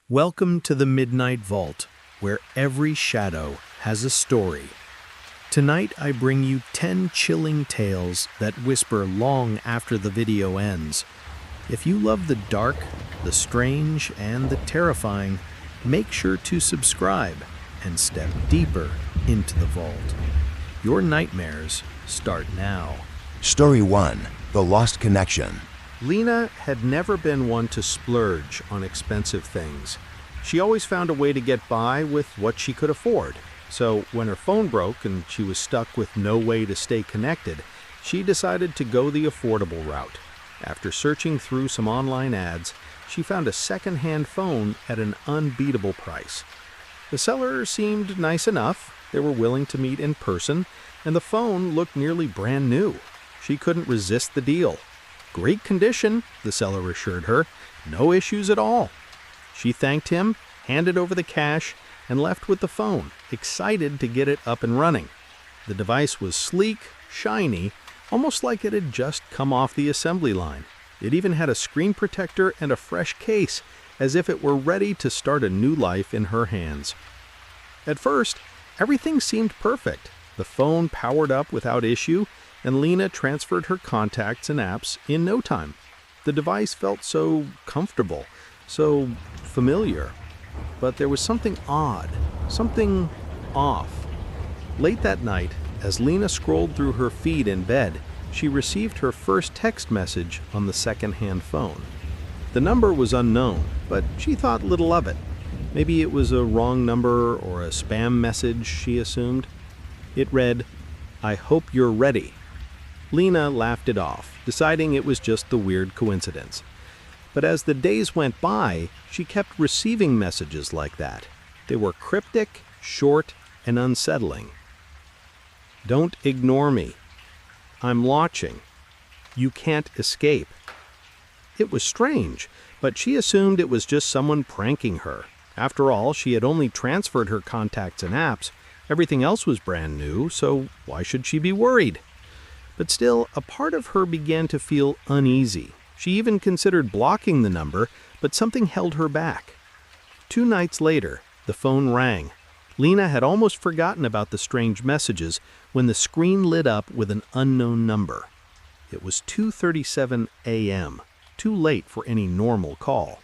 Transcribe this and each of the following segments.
Welcome to the Midnight Vault, where every shadow has a story. Tonight I bring you 10 chilling tales that whisper long after the video ends. If you love the dark, the strange, and the terrifying, make sure to subscribe and step deeper into the vault. Your nightmares start now. Story 1. The Lost Connection. Lena had never been one to splurge on expensive things. She always found a way to get by with what she could afford. So when her phone broke and she was stuck with no way to stay connected, she decided to go the affordable route. After searching through some online ads, she found a second-hand phone at an unbeatable price. The seller seemed nice enough, they were willing to meet in person, and the phone looked nearly brand new. She couldn't resist the deal. Great condition, the seller assured her. No issues at all. She thanked him, handed over the cash, and left with the phone, excited to get it up and running. The device was sleek, shiny, almost like it had just come off the assembly line. It even had a screen protector and a fresh case, as if it were ready to start a new life in her hands. At first, everything seemed perfect. The phone powered up without issue, and Lena transferred her contacts and apps in no time. The device felt so comfortable, so familiar. But there was something odd, something off. Late that night, as Lena scrolled through her feed in bed, she received her first text message on the second-hand phone. The number was unknown, but she thought little of it. Maybe it was a wrong number or a spam message, she assumed. It read, "I hope you're ready." Lena laughed it off, deciding it was just the weird coincidence. But as the days went by, she kept receiving messages like that. They were cryptic, short, and unsettling. "Don't ignore me. I'm watching. You can't escape." It was strange, but she assumed it was just someone pranking her. After all, she had only transferred her contacts and apps. Everything else was brand new, so why should she be worried? But still, a part of her began to feel uneasy. She even considered blocking the number, but something held her back. 2 nights later, the phone rang. Lena had almost forgotten about the strange messages when the screen lit up with an unknown number. It was 2:37 a.m., too late for any normal call.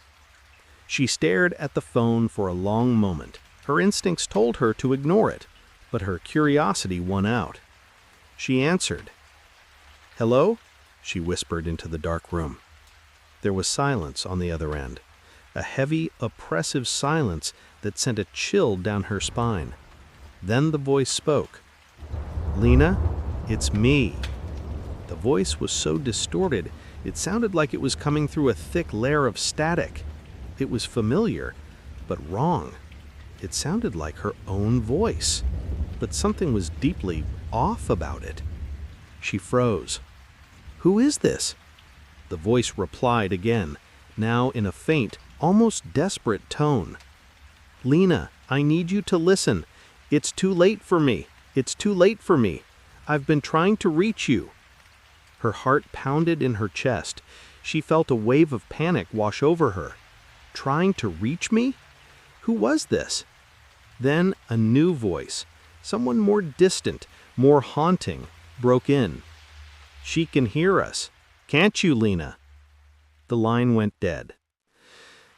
She stared at the phone for a long moment. Her instincts told her to ignore it, but her curiosity won out. She answered. "Hello?" she whispered into the dark room. There was silence on the other end, a heavy, oppressive silence that sent a chill down her spine. Then the voice spoke. "Lena, it's me." The voice was so distorted, it sounded like it was coming through a thick layer of static. It was familiar, but wrong. It sounded like her own voice, but something was deeply off about it. She froze. "Who is this?" The voice replied again, now in a faint, almost desperate tone. "Lena, I need you to listen. It's too late for me. It's too late for me. I've been trying to reach you." Her heart pounded in her chest. She felt a wave of panic wash over her. Trying to reach me? Who was this? Then a new voice, someone more distant, more haunting, broke in. "She can hear us. Can't you, Lena?" The line went dead.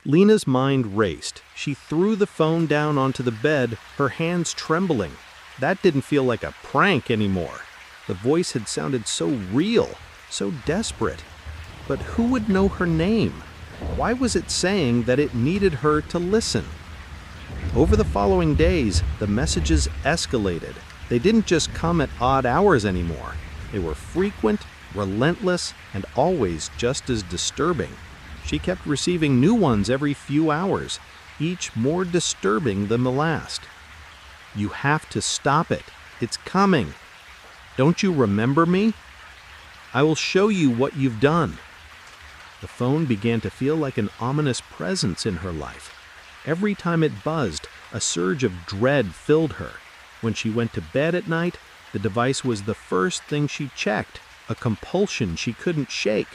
Lena's mind raced. She threw the phone down onto the bed, her hands trembling. That didn't feel like a prank anymore. The voice had sounded so real, so desperate. But who would know her name? Why was it saying that it needed her to listen? Over the following days, the messages escalated. They didn't just come at odd hours anymore. They were frequent, relentless, and always just as disturbing. She kept receiving new ones every few hours, each more disturbing than the last. "You have to stop it. It's coming. Don't you remember me? I will show you what you've done." The phone began to feel like an ominous presence in her life. Every time it buzzed, a surge of dread filled her. When she went to bed at night, the device was the first thing she checked, a compulsion she couldn't shake.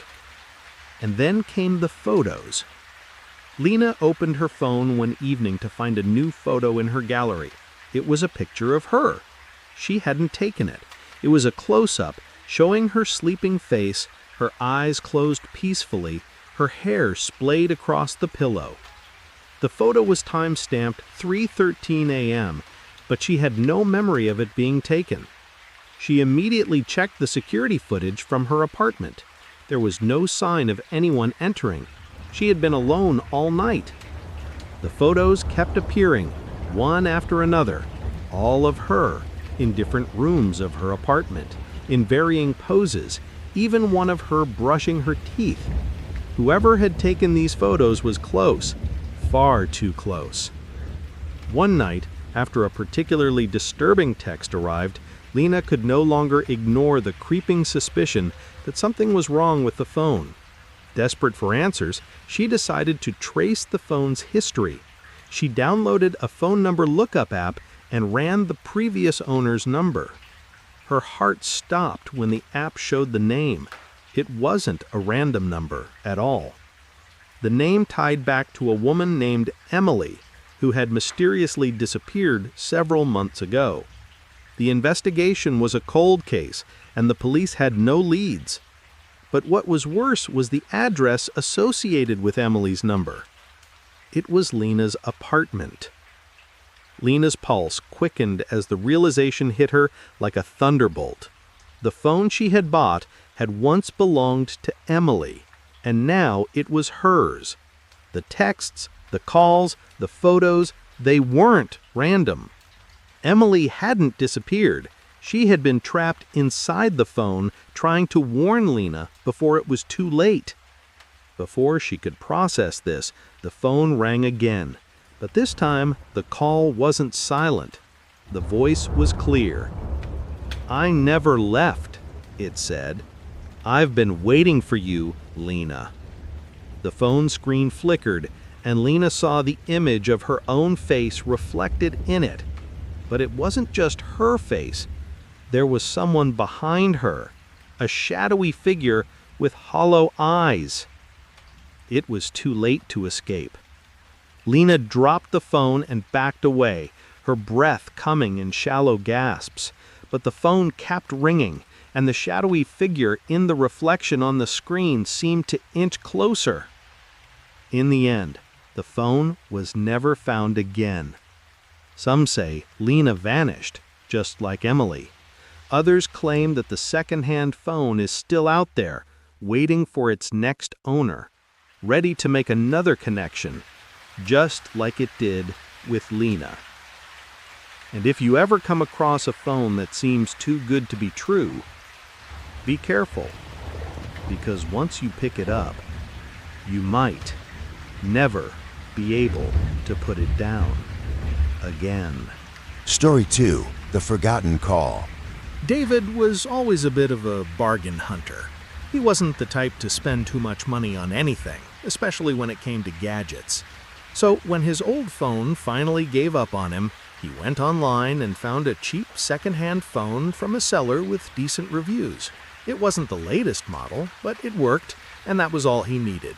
And then came the photos. Lena opened her phone one evening to find a new photo in her gallery. It was a picture of her. She hadn't taken it. It was a close-up showing her sleeping face, her eyes closed peacefully, her hair splayed across the pillow. The photo was time-stamped 3:13 a.m., but she had no memory of it being taken. She immediately checked the security footage from her apartment. There was no sign of anyone entering. She had been alone all night. The photos kept appearing, one after another, all of her, in different rooms of her apartment, in varying poses, even one of her brushing her teeth. Whoever had taken these photos was close, far too close. One night, after a particularly disturbing text arrived, Lena could no longer ignore the creeping suspicion that something was wrong with the phone. Desperate for answers, she decided to trace the phone's history. She downloaded a phone number lookup app and ran the previous owner's number. Her heart stopped when the app showed the name. It wasn't a random number at all. The name tied back to a woman named Emily, who had mysteriously disappeared several months ago. The investigation was a cold case, and the police had no leads. But what was worse was the address associated with Emily's number. It was Lena's apartment. Lena's pulse quickened as the realization hit her like a thunderbolt. The phone she had bought had once belonged to Emily, and now it was hers. The texts, the calls, the photos, they weren't random. Emily hadn't disappeared. She had been trapped inside the phone, trying to warn Lena before it was too late. Before she could process this, the phone rang again. But this time, the call wasn't silent. The voice was clear. "I never left," it said. "I've been waiting for you, Lena." The phone screen flickered, and Lena saw the image of her own face reflected in it. But it wasn't just her face. There was someone behind her, a shadowy figure with hollow eyes. It was too late to escape. Lena dropped the phone and backed away, her breath coming in shallow gasps. But the phone kept ringing, and the shadowy figure in the reflection on the screen seemed to inch closer. In the end, the phone was never found again. Some say Lena vanished, just like Emily. Others claim that the second-hand phone is still out there, waiting for its next owner, ready to make another connection, just like it did with Lena. And if you ever come across a phone that seems too good to be true, be careful, because once you pick it up, you might never be able to put it down again. Story 2, The Forgotten Call. David was always a bit of a bargain hunter. He wasn't the type to spend too much money on anything, especially when it came to gadgets. So when his old phone finally gave up on him, he went online and found a cheap second-hand phone from a seller with decent reviews. It wasn't the latest model, but it worked, and that was all he needed.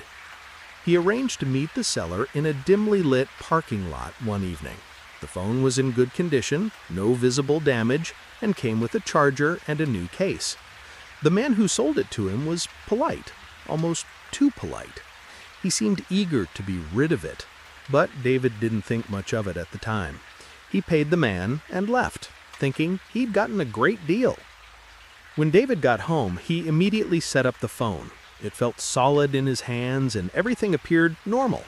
He arranged to meet the seller in a dimly lit parking lot one evening. The phone was in good condition, no visible damage, and came with a charger and a new case. The man who sold it to him was polite, almost too polite. He seemed eager to be rid of it, but David didn't think much of it at the time. He paid the man and left, thinking he'd gotten a great deal. When David got home, he immediately set up the phone. It felt solid in his hands and everything appeared normal.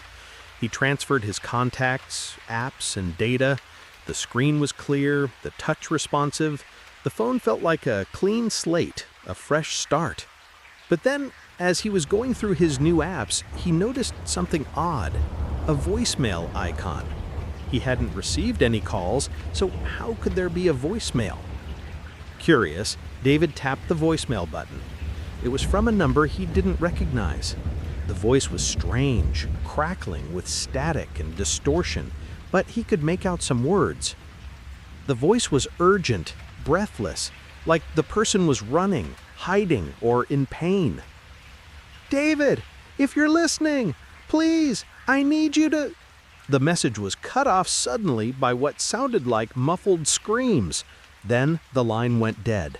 He transferred his contacts, apps, and data. The screen was clear, the touch responsive. The phone felt like a clean slate, a fresh start. But then, as he was going through his new apps, he noticed something odd, a voicemail icon. He hadn't received any calls, so how could there be a voicemail? Curious, David tapped the voicemail button. It was from a number he didn't recognize. The voice was strange, crackling with static and distortion, but he could make out some words. The voice was urgent, breathless, like the person was running, hiding, or in pain. "David, if you're listening, please, I need you to... The message was cut off suddenly by what sounded like muffled screams. Then the line went dead.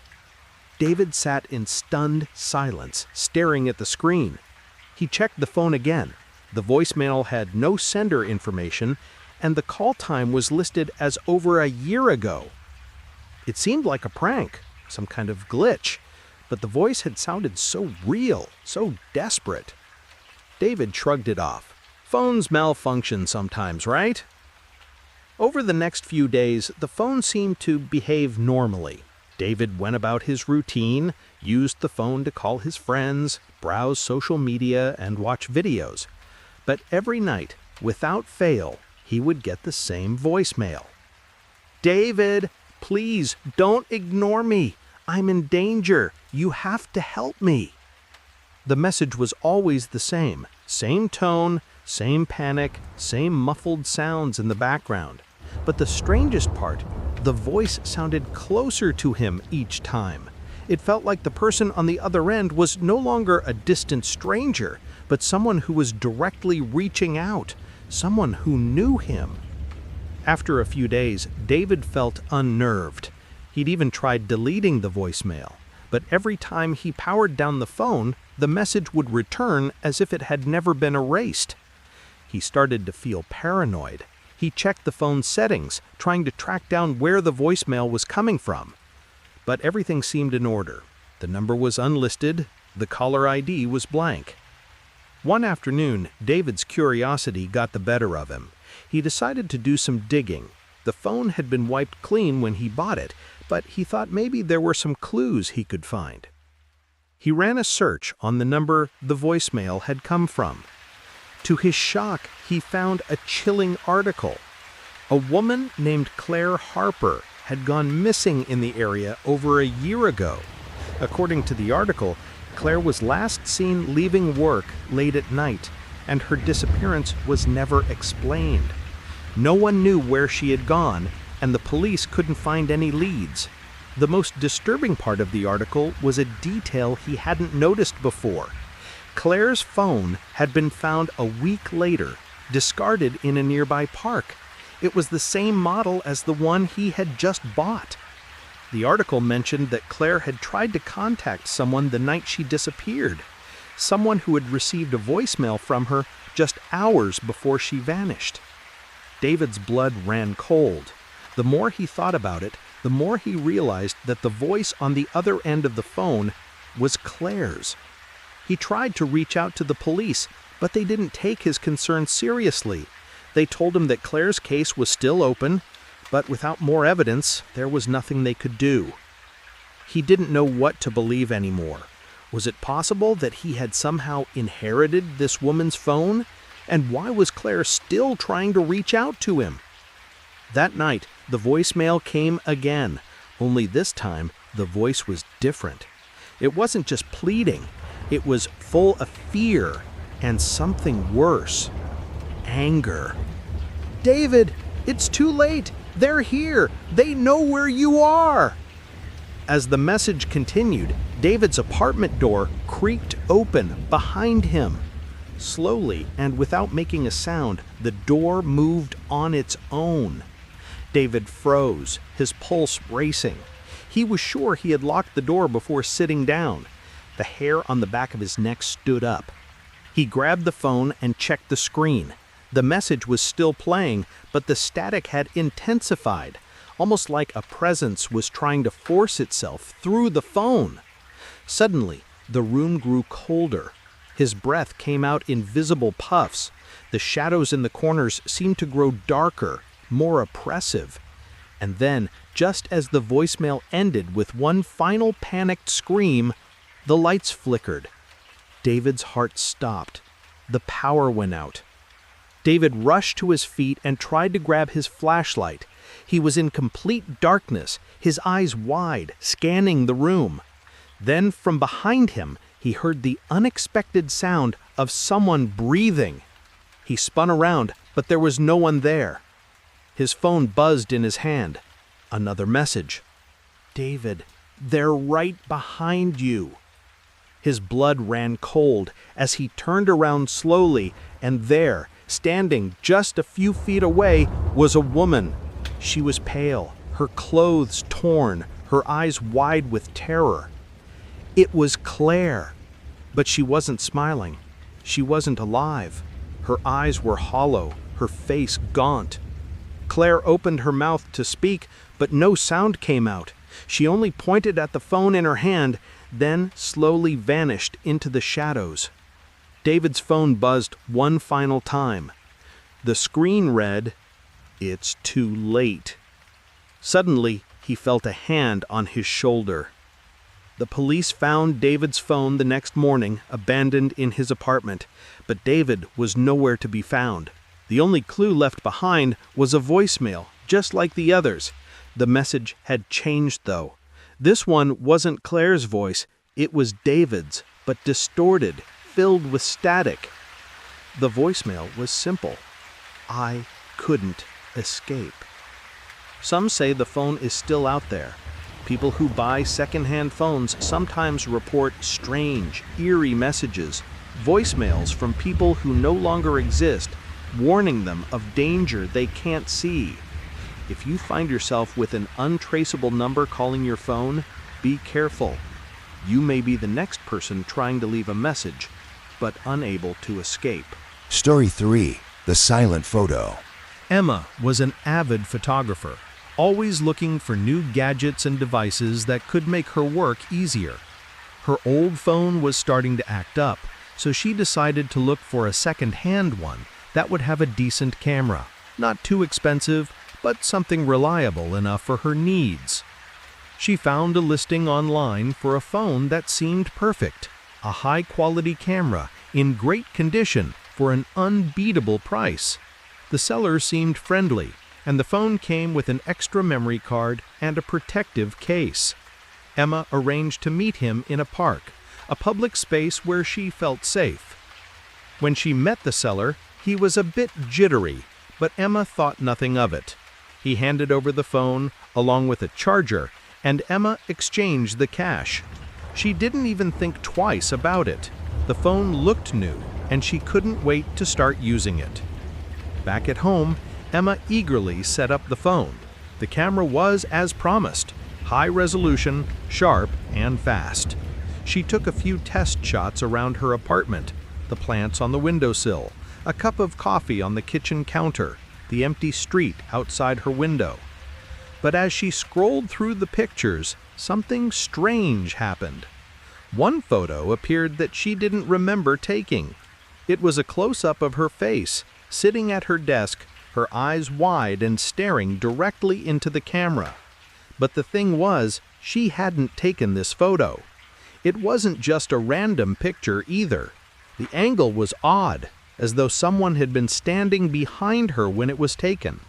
David sat in stunned silence, staring at the screen. He checked the phone again. The voicemail had no sender information, and the call time was listed as over a year ago. It seemed like a prank, some kind of glitch, but the voice had sounded so real, so desperate. David shrugged it off. Phones malfunction sometimes, right? Over the next few days, the phone seemed to behave normally. David went about his routine, used the phone to call his friends, browse social media, and watch videos. But every night, without fail, he would get the same voicemail. "David, please don't ignore me. I'm in danger. You have to help me." The message was always the same tone, same panic, same muffled sounds in the background. But the strangest part, the voice sounded closer to him each time. It felt like the person on the other end was no longer a distant stranger, but someone who was directly reaching out, someone who knew him. After a few days, David felt unnerved. He'd even tried deleting the voicemail, but every time he powered down the phone, the message would return as if it had never been erased. He started to feel paranoid. He checked the phone's settings, trying to track down where the voicemail was coming from. But everything seemed in order. The number was unlisted, the caller ID was blank. One afternoon, David's curiosity got the better of him. He decided to do some digging. The phone had been wiped clean when he bought it, but he thought maybe there were some clues he could find. He ran a search on the number the voicemail had come from. To his shock, he found a chilling article. A woman named Claire Harper had gone missing in the area over a year ago. According to the article, Claire was last seen leaving work late at night, and her disappearance was never explained. No one knew where she had gone, and the police couldn't find any leads. The most disturbing part of the article was a detail he hadn't noticed before. Claire's phone had been found a week later, discarded in a nearby park. It was the same model as the one he had just bought. The article mentioned that Claire had tried to contact someone the night she disappeared, someone who had received a voicemail from her just hours before she vanished. David's blood ran cold. The more he thought about it, the more he realized that the voice on the other end of the phone was Claire's. He tried to reach out to the police, but they didn't take his concern seriously. They told him that Claire's case was still open, but without more evidence, there was nothing they could do. He didn't know what to believe anymore. Was it possible that he had somehow inherited this woman's phone? And why was Claire still trying to reach out to him? That night, the voicemail came again, only this time the voice was different. It wasn't just pleading, it was full of fear and something worse. Anger. "David, it's too late! They're here! They know where you are!" As the message continued, David's apartment door creaked open behind him. Slowly and without making a sound, the door moved on its own. David froze, his pulse racing. He was sure he had locked the door before sitting down. The hair on the back of his neck stood up. He grabbed the phone and checked the screen. The message was still playing, but the static had intensified, almost like a presence was trying to force itself through the phone. Suddenly, the room grew colder. His breath came out in visible puffs. The shadows in the corners seemed to grow darker, more oppressive. And then, just as the voicemail ended with one final panicked scream, the lights flickered. David's heart stopped. The power went out. David rushed to his feet and tried to grab his flashlight. He was in complete darkness, his eyes wide, scanning the room. Then, from behind him, he heard the unexpected sound of someone breathing. He spun around, but there was no one there. His phone buzzed in his hand. Another message. "David, they're right behind you." His blood ran cold as he turned around slowly, and there, Standing just a few feet away was a woman. She was pale, her clothes torn, her eyes wide with terror. It was Claire, but she wasn't smiling. She wasn't alive. Her eyes were hollow, her face gaunt. Claire opened her mouth to speak, but no sound came out. She only pointed at the phone in her hand, then slowly vanished into the shadows. David's phone buzzed one final time. The screen read, "It's too late." Suddenly, he felt a hand on his shoulder. The police found David's phone the next morning, abandoned in his apartment, but David was nowhere to be found. The only clue left behind was a voicemail, just like the others. The message had changed, though. This one wasn't Claire's voice, it was David's, but distorted, filled with static. The voicemail was simple. I couldn't escape. Some say the phone is still out there. People who buy secondhand phones sometimes report strange, eerie messages, voicemails from people who no longer exist, warning them of danger they can't see. If you find yourself with an untraceable number calling your phone, be careful. You may be the next person trying to leave a message, but unable to escape. Story 3. The Silent Photo. Emma was an avid photographer, always looking for new gadgets and devices that could make her work easier. Her old phone was starting to act up, so she decided to look for a second-hand one that would have a decent camera. Not too expensive, but something reliable enough for her needs. She found a listing online for a phone that seemed perfect, a high-quality camera in great condition for an unbeatable price. The seller seemed friendly, and the phone came with an extra memory card and a protective case. Emma arranged to meet him in a park, a public space where she felt safe. When she met the seller, he was a bit jittery, but Emma thought nothing of it. He handed over the phone, along with a charger, and Emma exchanged the cash. She didn't even think twice about it. The phone looked new, and she couldn't wait to start using it. Back at home, Emma eagerly set up the phone. The camera was as promised, high resolution, sharp, and fast. She took a few test shots around her apartment, the plants on the windowsill, a cup of coffee on the kitchen counter, the empty street outside her window. But as she scrolled through the pictures, something strange happened. One photo appeared that she didn't remember taking. It was a close-up of her face, sitting at her desk, her eyes wide and staring directly into the camera. But the thing was, she hadn't taken this photo. It wasn't just a random picture either. The angle was odd, as though someone had been standing behind her when it was taken.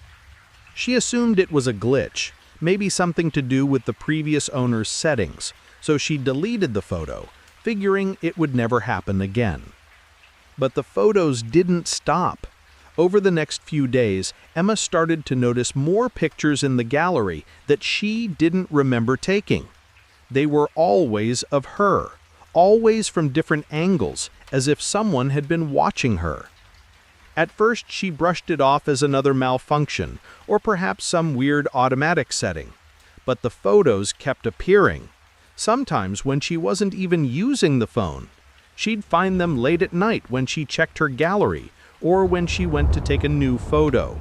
She assumed it was a glitch, maybe something to do with the previous owner's settings, so she deleted the photo, figuring it would never happen again. But the photos didn't stop. Over the next few days, Emma started to notice more pictures in the gallery that she didn't remember taking. They were always of her, always from different angles, as if someone had been watching her. At first, she brushed it off as another malfunction, or perhaps some weird automatic setting. But the photos kept appearing, sometimes when she wasn't even using the phone. She'd find them late at night when she checked her gallery, or when she went to take a new photo.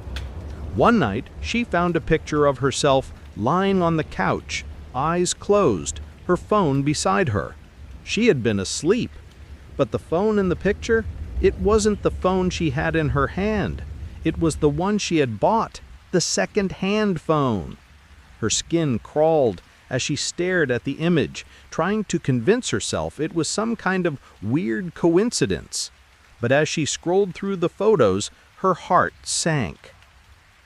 One night, she found a picture of herself lying on the couch, eyes closed, her phone beside her. She had been asleep, but the phone in the picture, it wasn't the phone she had in her hand. It was the one she had bought, the second-hand phone. Her skin crawled as she stared at the image, trying to convince herself it was some kind of weird coincidence. But as she scrolled through the photos, her heart sank.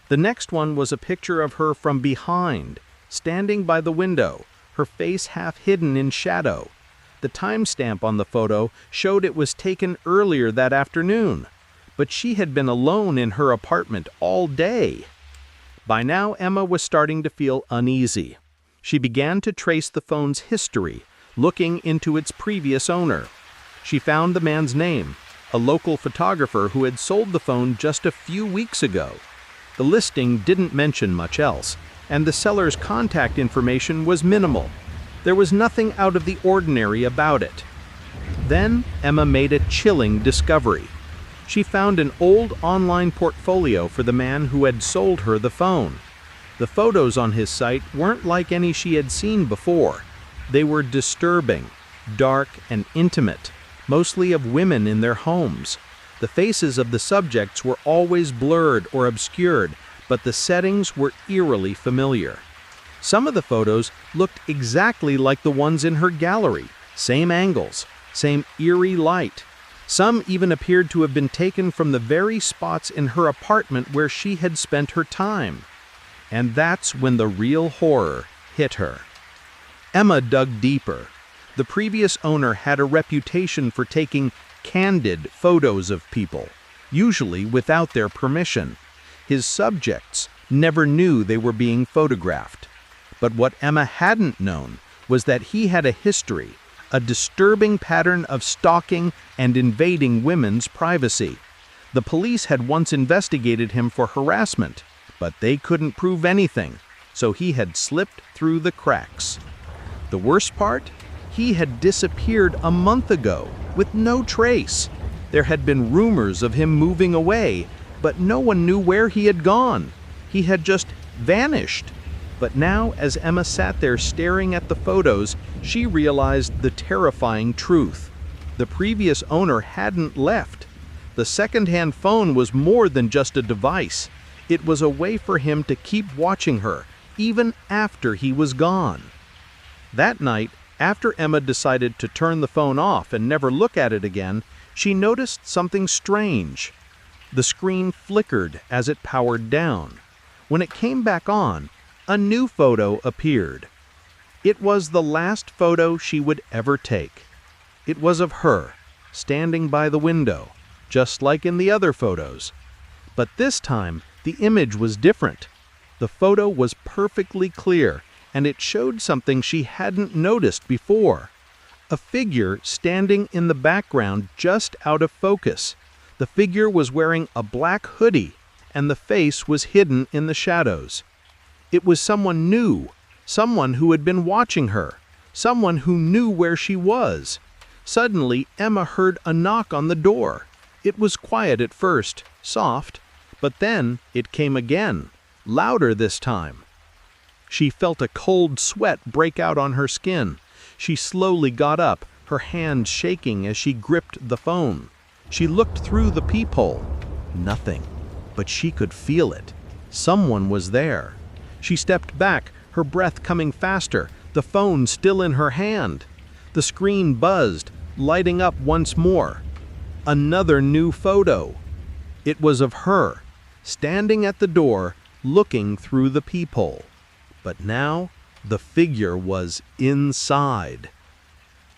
The next one was a picture of her from behind, standing by the window, her face half hidden in shadow. The timestamp on the photo showed it was taken earlier that afternoon, but she had been alone in her apartment all day. By now, Emma was starting to feel uneasy. She began to trace the phone's history, looking into its previous owner. She found the man's name, a local photographer who had sold the phone just a few weeks ago. The listing didn't mention much else, and the seller's contact information was minimal. There was nothing out of the ordinary about it. Then Emma made a chilling discovery. She found an old online portfolio for the man who had sold her the phone. The photos on his site weren't like any she had seen before. They were disturbing, dark, and intimate, mostly of women in their homes. The faces of the subjects were always blurred or obscured, but the settings were eerily familiar. Some of the photos looked exactly like the ones in her gallery, same angles, same eerie light. Some even appeared to have been taken from the very spots in her apartment where she had spent her time. And that's when the real horror hit her. Emma dug deeper. The previous owner had a reputation for taking candid photos of people, usually without their permission. His subjects never knew they were being photographed. But what Emma hadn't known was that he had a history, a disturbing pattern of stalking and invading women's privacy. The police had once investigated him for harassment, but they couldn't prove anything, so he had slipped through the cracks. The worst part? He had disappeared a month ago, with no trace. There had been rumors of him moving away, but no one knew where he had gone. He had just vanished. But now, as Emma sat there staring at the photos, she realized the terrifying truth. The previous owner hadn't left. The second-hand phone was more than just a device. It was a way for him to keep watching her, even after he was gone. That night, after Emma decided to turn the phone off and never look at it again, she noticed something strange. The screen flickered as it powered down. When it came back on, a new photo appeared. It was the last photo she would ever take. It was of her, standing by the window, just like in the other photos. But this time, the image was different. The photo was perfectly clear, and it showed something she hadn't noticed before. A figure standing in the background just out of focus. The figure was wearing a black hoodie, and the face was hidden in the shadows. It was someone new, someone who had been watching her, someone who knew where she was. Suddenly, Emma heard a knock on the door. It was quiet at first, soft, but then it came again, louder this time. She felt a cold sweat break out on her skin. She slowly got up, her hands shaking as she gripped the phone. She looked through the peephole. Nothing, but she could feel it. Someone was there. She stepped back, her breath coming faster, the phone still in her hand. The screen buzzed, lighting up once more. Another new photo. It was of her, standing at the door, looking through the peephole. But now, the figure was inside.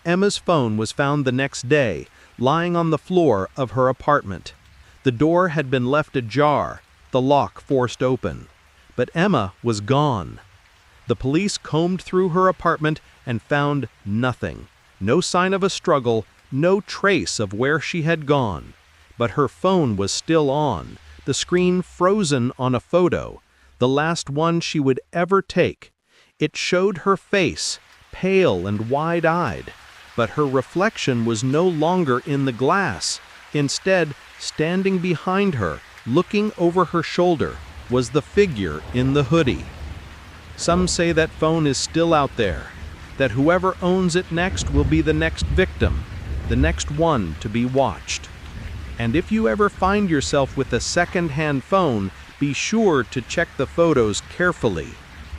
Emma's phone was found the next day, lying on the floor of her apartment. The door had been left ajar, the lock forced open. But Emma was gone. The police combed through her apartment and found nothing. No sign of a struggle, no trace of where she had gone. But her phone was still on, the screen frozen on a photo, the last one she would ever take. It showed her face, pale and wide-eyed, but her reflection was no longer in the glass. Instead, standing behind her, looking over her shoulder, was the figure in the hoodie. Some say that phone is still out there, that whoever owns it next will be the next victim, the next one to be watched. And if you ever find yourself with a second-hand phone, be sure to check the photos carefully.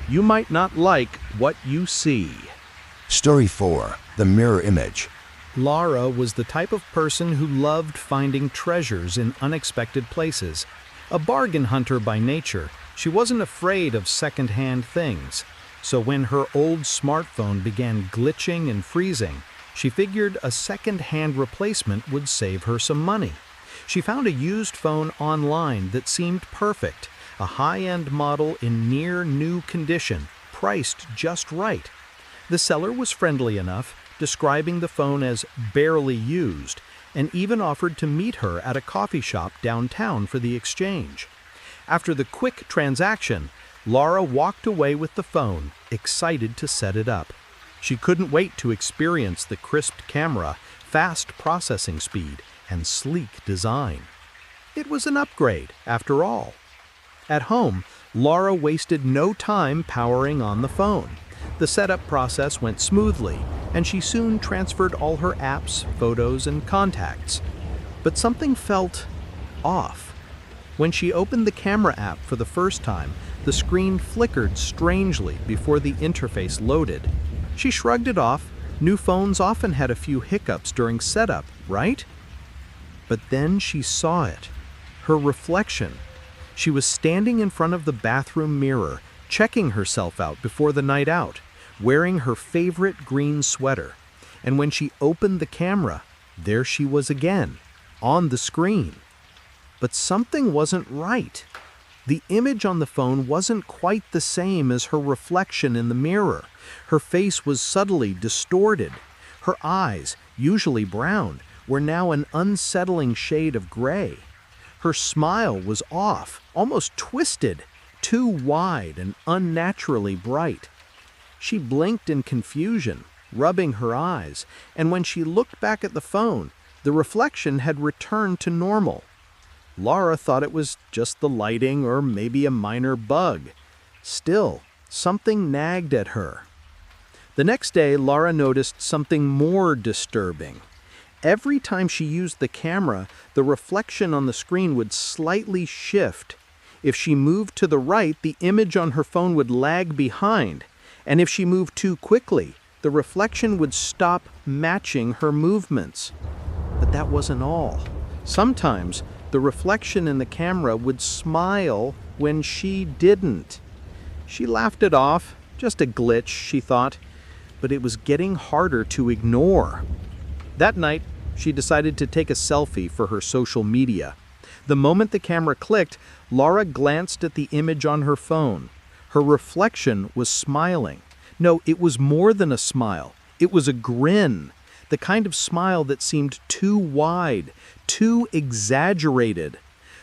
You might not like what you see. Story 4. The Mirror Image. Laura was the type of person who loved finding treasures in unexpected places. A bargain hunter by nature, she wasn't afraid of second-hand things. So when her old smartphone began glitching and freezing, she figured a second-hand replacement would save her some money. She found a used phone online that seemed perfect, a high-end model in near-new condition, priced just right. The seller was friendly enough, describing the phone as barely used, and even offered to meet her at a coffee shop downtown for the exchange. After the quick transaction, Laura walked away with the phone, excited to set it up. She couldn't wait to experience the crisp camera, fast processing speed, and sleek design. It was an upgrade, after all. At home, Laura wasted no time powering on the phone. The setup process went smoothly, and she soon transferred all her apps, photos, and contacts. But something felt off. When she opened the camera app for the first time, the screen flickered strangely before the interface loaded. She shrugged it off. New phones often had a few hiccups during setup, right? But then she saw it. Her reflection. She was standing in front of the bathroom mirror, checking herself out before the night out, wearing her favorite green sweater. And when she opened the camera, there she was again, on the screen. But something wasn't right. The image on the phone wasn't quite the same as her reflection in the mirror. Her face was subtly distorted. Her eyes, usually brown, were now an unsettling shade of gray. Her smile was off, almost twisted, too wide and unnaturally bright. She blinked in confusion, rubbing her eyes, and when she looked back at the phone, the reflection had returned to normal. Laura thought it was just the lighting or maybe a minor bug. Still, something nagged at her. The next day, Laura noticed something more disturbing. Every time she used the camera, the reflection on the screen would slightly shift. If she moved to the right, the image on her phone would lag behind, and if she moved too quickly, the reflection would stop matching her movements. But that wasn't all. Sometimes, the reflection in the camera would smile when she didn't. She laughed it off, just a glitch, she thought, but it was getting harder to ignore. That night, she decided to take a selfie for her social media. The moment the camera clicked, Laura glanced at the image on her phone. Her reflection was smiling. No, it was more than a smile. It was a grin. The kind of smile that seemed too wide, too exaggerated.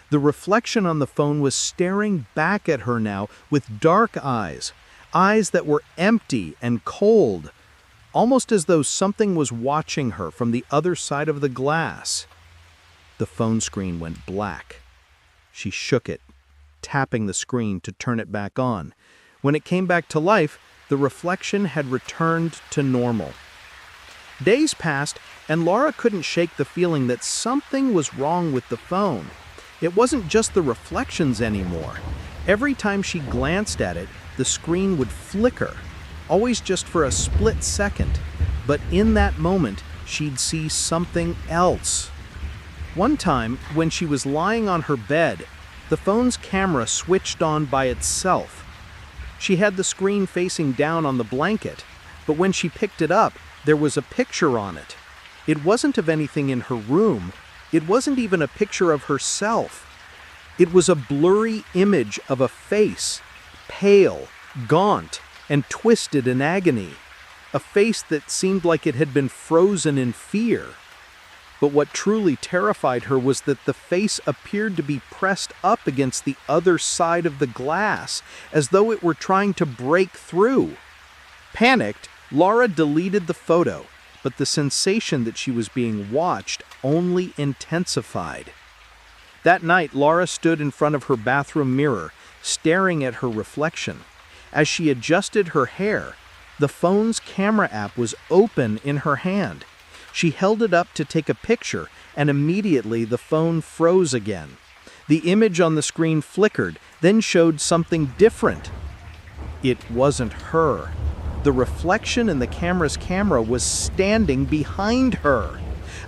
The reflection on the phone was staring back at her now with dark eyes, eyes that were empty and cold, almost as though something was watching her from the other side of the glass. The phone screen went black. She shook it, tapping the screen to turn it back on. When it came back to life, the reflection had returned to normal. Days passed, and Laura couldn't shake the feeling that something was wrong with the phone. It wasn't just the reflections anymore. Every time she glanced at it, the screen would flicker, always just for a split second. But in that moment, she'd see something else. One time, when she was lying on her bed, the phone's camera switched on by itself. She had the screen facing down on the blanket, but when she picked it up, there was a picture on it. It wasn't of anything in her room. It wasn't even a picture of herself. It was a blurry image of a face, pale, gaunt, and twisted in agony. A face that seemed like it had been frozen in fear. But what truly terrified her was that the face appeared to be pressed up against the other side of the glass, as though it were trying to break through. Panicked, Laura deleted the photo, but the sensation that she was being watched only intensified. That night, Laura stood in front of her bathroom mirror, staring at her reflection. As she adjusted her hair, the phone's camera app was open in her hand. She held it up to take a picture, and immediately the phone froze again. The image on the screen flickered, then showed something different. It wasn't her. The reflection in the camera's camera was standing behind her.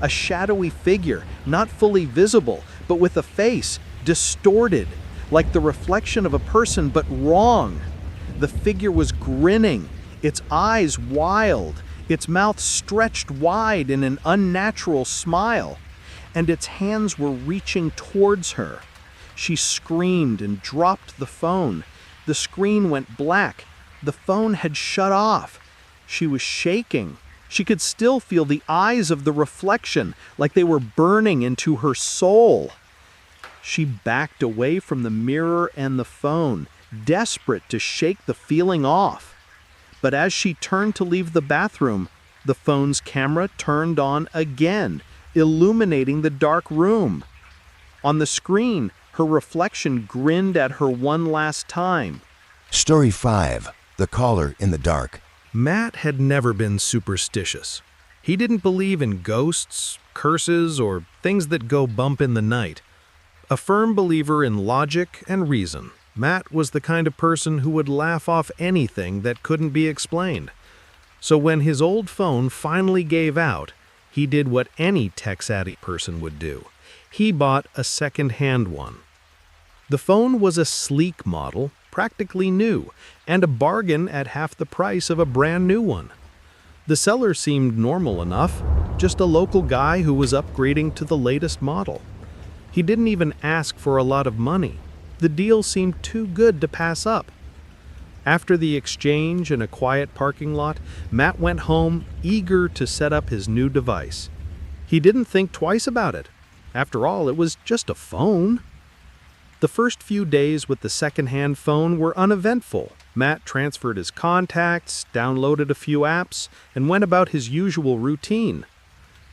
A shadowy figure, not fully visible, but with a face distorted, like the reflection of a person, but wrong. The figure was grinning, its eyes wild, its mouth stretched wide in an unnatural smile, and its hands were reaching towards her. She screamed and dropped the phone. The screen went black. The phone had shut off. She was shaking. She could still feel the eyes of the reflection, like they were burning into her soul. She backed away from the mirror and the phone, desperate to shake the feeling off. But as she turned to leave the bathroom, the phone's camera turned on again, illuminating the dark room. On the screen, her reflection grinned at her one last time. Story 5. The Caller in the Dark. Matt had never been superstitious. He didn't believe in ghosts, curses, or things that go bump in the night. A firm believer in logic and reason, Matt was the kind of person who would laugh off anything that couldn't be explained. So when his old phone finally gave out, he did what any tech-savvy person would do. He bought a second-hand one. The phone was a sleek model, practically new, and a bargain at half the price of a brand new one. The seller seemed normal enough, just a local guy who was upgrading to the latest model. He didn't even ask for a lot of money. The deal seemed too good to pass up. After the exchange in a quiet parking lot, Matt went home, eager to set up his new device. He didn't think twice about it. After all, it was just a phone. The first few days with the second-hand phone were uneventful. Matt transferred his contacts, downloaded a few apps, and went about his usual routine.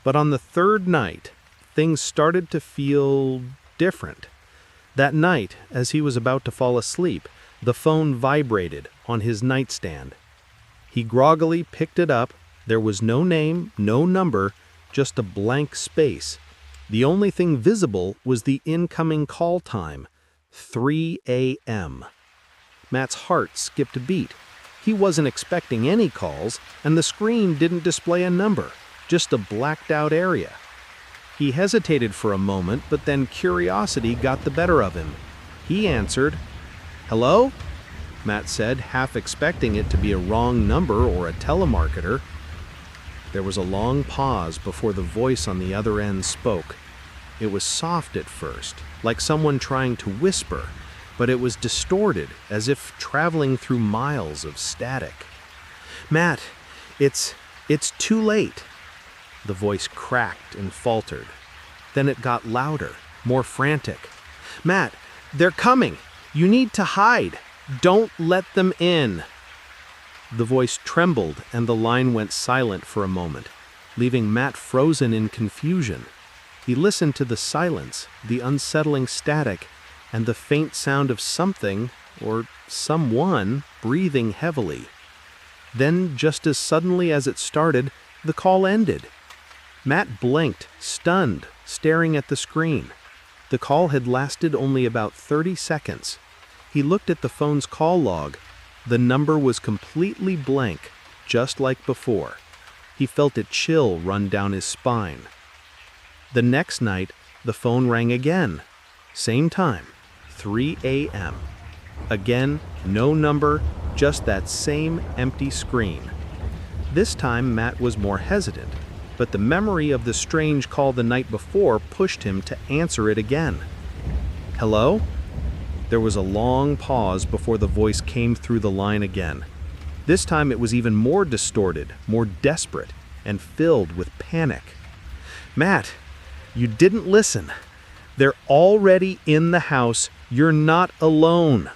But on the third night, things started to feel different. That night, as he was about to fall asleep, the phone vibrated on his nightstand. He groggily picked it up. There was no name, no number, just a blank space. The only thing visible was the incoming call time, 3 a.m. Matt's heart skipped a beat. He wasn't expecting any calls, and the screen didn't display a number, just a blacked-out area. He hesitated for a moment, but then curiosity got the better of him. He answered. "Hello?" Matt said, half expecting it to be a wrong number or a telemarketer. There was a long pause before the voice on the other end spoke. It was soft at first, like someone trying to whisper, but it was distorted, as if traveling through miles of static. "Matt, it's too late." The voice cracked and faltered. Then it got louder, more frantic. "Matt, they're coming. You need to hide. Don't let them in." The voice trembled and the line went silent for a moment, leaving Matt frozen in confusion. He listened to the silence, the unsettling static, and the faint sound of something, or someone, breathing heavily. Then, just as suddenly as it started, the call ended. Matt blinked, stunned, staring at the screen. The call had lasted only about 30 seconds. He looked at the phone's call log. The number was completely blank, just like before. He felt a chill run down his spine. The next night, the phone rang again. Same time, 3 a.m. Again, no number, just that same empty screen. This time, Matt was more hesitant, but the memory of the strange call the night before pushed him to answer it again. "Hello?" There was a long pause before the voice came through the line again. This time it was even more distorted, more desperate, and filled with panic. "Matt, you didn't listen. They're already in the house. You're not alone."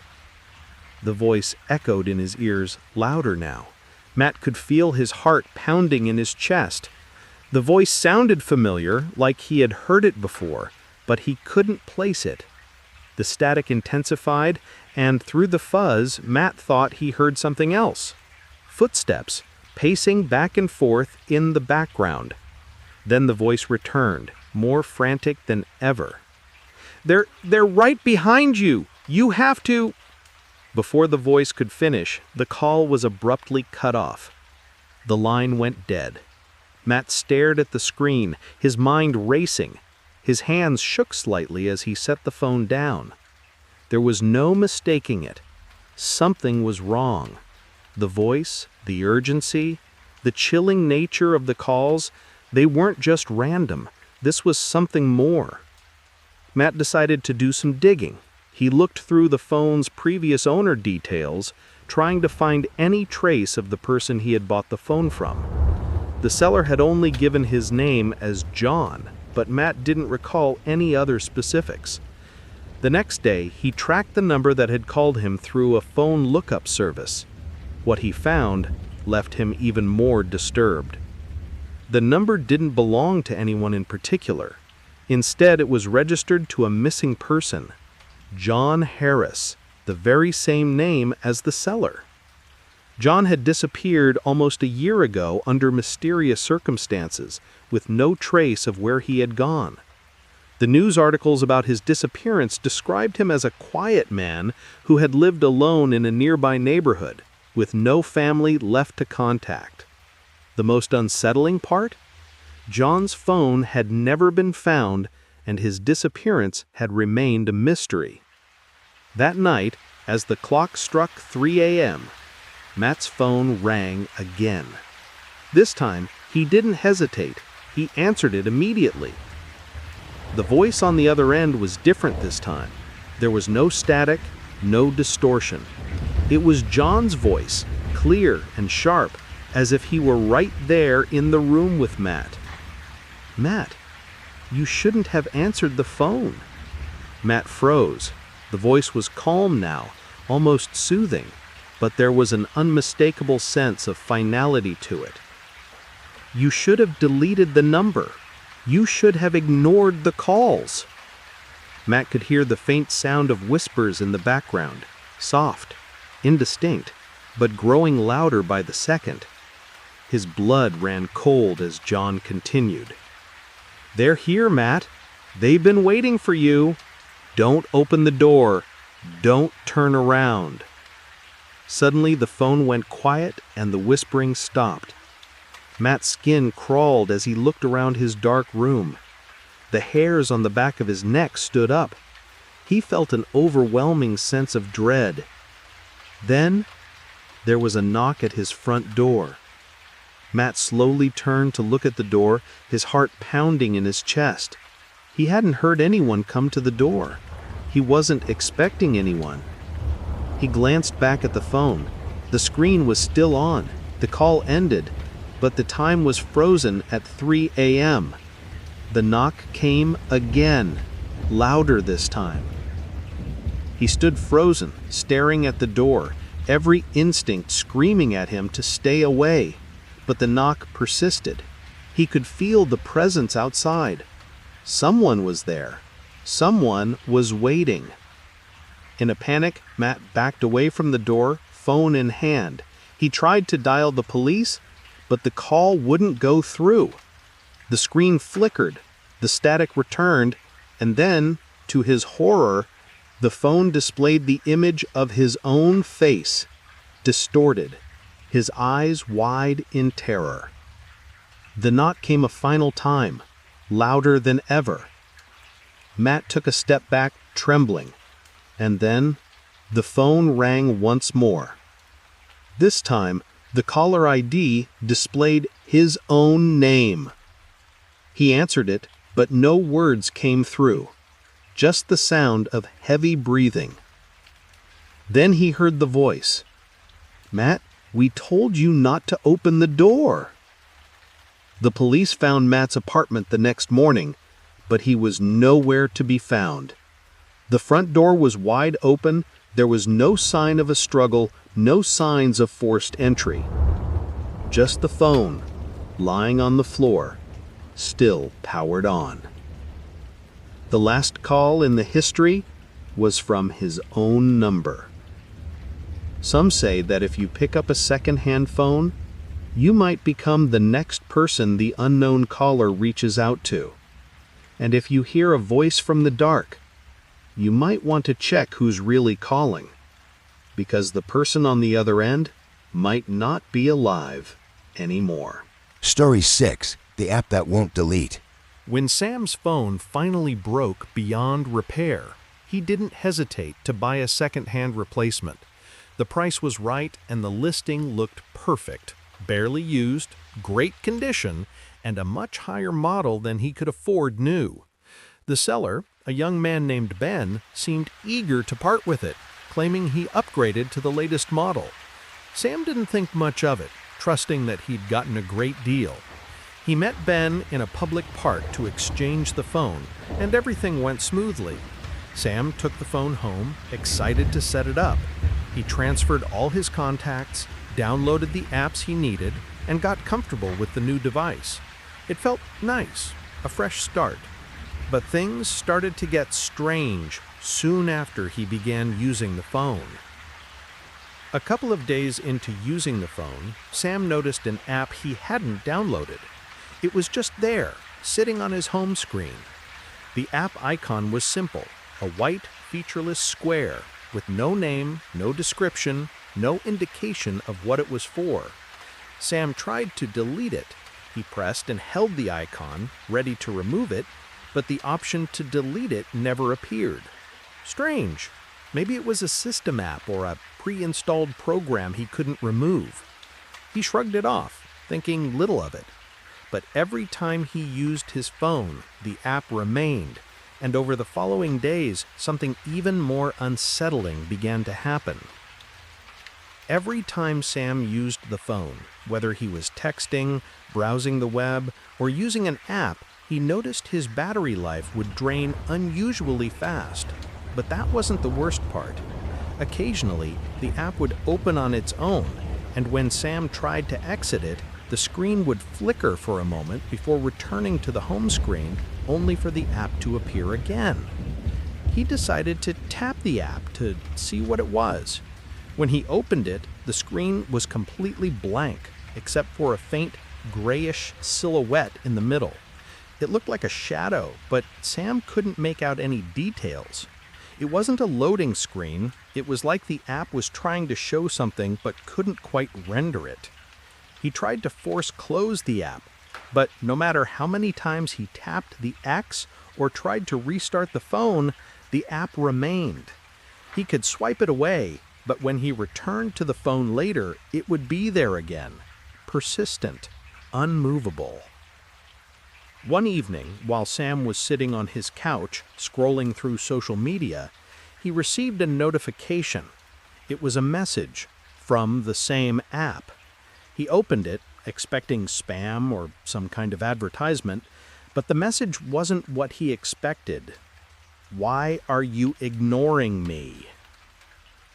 The voice echoed in his ears, louder now. Matt could feel his heart pounding in his chest. The voice sounded familiar, like he had heard it before, but he couldn't place it. The static intensified, and through the fuzz, Matt thought he heard something else. Footsteps, pacing back and forth in the background. Then the voice returned, more frantic than ever. They're right behind you! You have to..." Before the voice could finish, the call was abruptly cut off. The line went dead. Matt stared at the screen, his mind racing. His hands shook slightly as he set the phone down. There was no mistaking it. Something was wrong. The voice, the urgency, the chilling nature of the calls, they weren't just random. This was something more. Matt decided to do some digging. He looked through the phone's previous owner details, trying to find any trace of the person he had bought the phone from. The seller had only given his name as John, but Matt didn't recall any other specifics. The next day, he tracked the number that had called him through a phone lookup service. What he found left him even more disturbed. The number didn't belong to anyone in particular. Instead, it was registered to a missing person, John Harris, the very same name as the seller. John had disappeared almost a year ago under mysterious circumstances, with no trace of where he had gone. The news articles about his disappearance described him as a quiet man who had lived alone in a nearby neighborhood, with no family left to contact. The most unsettling part? John's phone had never been found, and his disappearance had remained a mystery. That night, as the clock struck 3 a.m., Matt's phone rang again. This time, he didn't hesitate. He answered it immediately. The voice on the other end was different this time. There was no static, no distortion. It was John's voice, clear and sharp, as if he were right there in the room with Matt. "Matt, you shouldn't have answered the phone." Matt froze. The voice was calm now, almost soothing, but there was an unmistakable sense of finality to it. "You should have deleted the number. You should have ignored the calls." Matt could hear the faint sound of whispers in the background, soft, indistinct, but growing louder by the second. His blood ran cold as John continued. "They're here, Matt. They've been waiting for you. Don't open the door. Don't turn around." Suddenly, the phone went quiet and the whispering stopped. Matt's skin crawled as he looked around his dark room. The hairs on the back of his neck stood up. He felt an overwhelming sense of dread. Then, there was a knock at his front door. Matt slowly turned to look at the door, his heart pounding in his chest. He hadn't heard anyone come to the door. He wasn't expecting anyone. He glanced back at the phone. The screen was still on. The call ended, but the time was frozen at 3 a.m. The knock came again, louder this time. He stood frozen, staring at the door, every instinct screaming at him to stay away. But the knock persisted. He could feel the presence outside. Someone was there. Someone was waiting. In a panic, Matt backed away from the door, phone in hand. He tried to dial the police, but the call wouldn't go through. The screen flickered, the static returned, and then, to his horror, the phone displayed the image of his own face, distorted, his eyes wide in terror. The knock came a final time, louder than ever. Matt took a step back, trembling, and then the phone rang once more. This time, the caller ID displayed his own name. He answered it, but no words came through, just the sound of heavy breathing. Then he heard the voice. "Matt, we told you not to open the door." The police found Matt's apartment the next morning, but he was nowhere to be found. The front door was wide open. There was no sign of a struggle, no signs of forced entry. Just the phone, lying on the floor, still powered on. The last call in the history was from his own number. Some say that if you pick up a second-hand phone, you might become the next person the unknown caller reaches out to. And if you hear a voice from the dark, you might want to check who's really calling, because the person on the other end might not be alive anymore. Story 6. The app that won't delete. When Sam's phone finally broke beyond repair, he didn't hesitate to buy a second-hand replacement. The price was right and the listing looked perfect. Barely used, great condition, and a much higher model than he could afford new. The seller, a young man named Ben, seemed eager to part with it, claiming he upgraded to the latest model. Sam didn't think much of it, trusting that he'd gotten a great deal. He met Ben in a public park to exchange the phone, and everything went smoothly. Sam took the phone home, excited to set it up. He transferred all his contacts, downloaded the apps he needed, and got comfortable with the new device. It felt nice, a fresh start. But things started to get strange soon after he began using the phone. A couple of days into using the phone, Sam noticed an app he hadn't downloaded. It was just there, sitting on his home screen. The app icon was simple, a white, featureless square with no name, no description, no indication of what it was for. Sam tried to delete it. He pressed and held the icon, ready to remove it, but the option to delete it never appeared. Strange. Maybe it was a system app or a pre-installed program he couldn't remove. He shrugged it off, thinking little of it. But every time he used his phone, the app remained, and over the following days, something even more unsettling began to happen. Every time Sam used the phone, whether he was texting, browsing the web, or using an app, he noticed his battery life would drain unusually fast. But that wasn't the worst part. Occasionally, the app would open on its own, and when Sam tried to exit it, the screen would flicker for a moment before returning to the home screen, only for the app to appear again. He decided to tap the app to see what it was. When he opened it, the screen was completely blank, except for a faint, grayish silhouette in the middle. It looked like a shadow, but Sam couldn't make out any details. It wasn't a loading screen. It was like the app was trying to show something but couldn't quite render it. He tried to force close the app, but no matter how many times he tapped the X or tried to restart the phone, the app remained. He could swipe it away, but when he returned to the phone later, it would be there again, persistent, unmovable. One evening, while Sam was sitting on his couch, scrolling through social media, he received a notification. It was a message from the same app. He opened it, expecting spam or some kind of advertisement, but the message wasn't what he expected. "Why are you ignoring me?"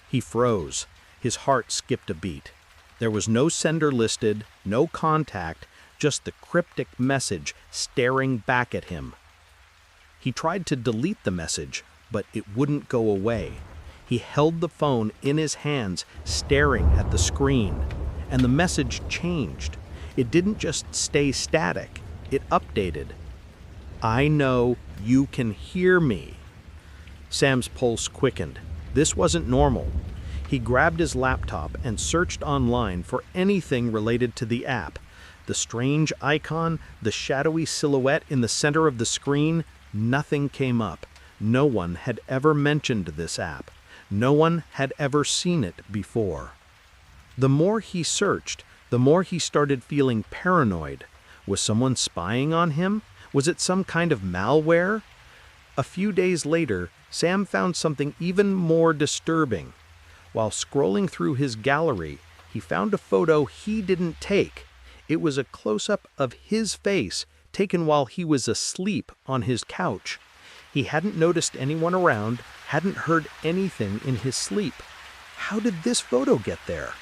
He froze. His heart skipped a beat. There was no sender listed, no contact, just the cryptic message staring back at him. He tried to delete the message, but it wouldn't go away. He held the phone in his hands, staring at the screen, and the message changed. It didn't just stay static, it updated. "I know you can hear me." Sam's pulse quickened. This wasn't normal. He grabbed his laptop and searched online for anything related to the app. The strange icon, the shadowy silhouette in the center of the screen, nothing came up. No one had ever mentioned this app. No one had ever seen it before. The more he searched, the more he started feeling paranoid. Was someone spying on him? Was it some kind of malware? A few days later, Sam found something even more disturbing. While scrolling through his gallery, he found a photo he didn't take. It was a close-up of his face, taken while he was asleep on his couch. He hadn't noticed anyone around, hadn't heard anything in his sleep. How did this photo get there?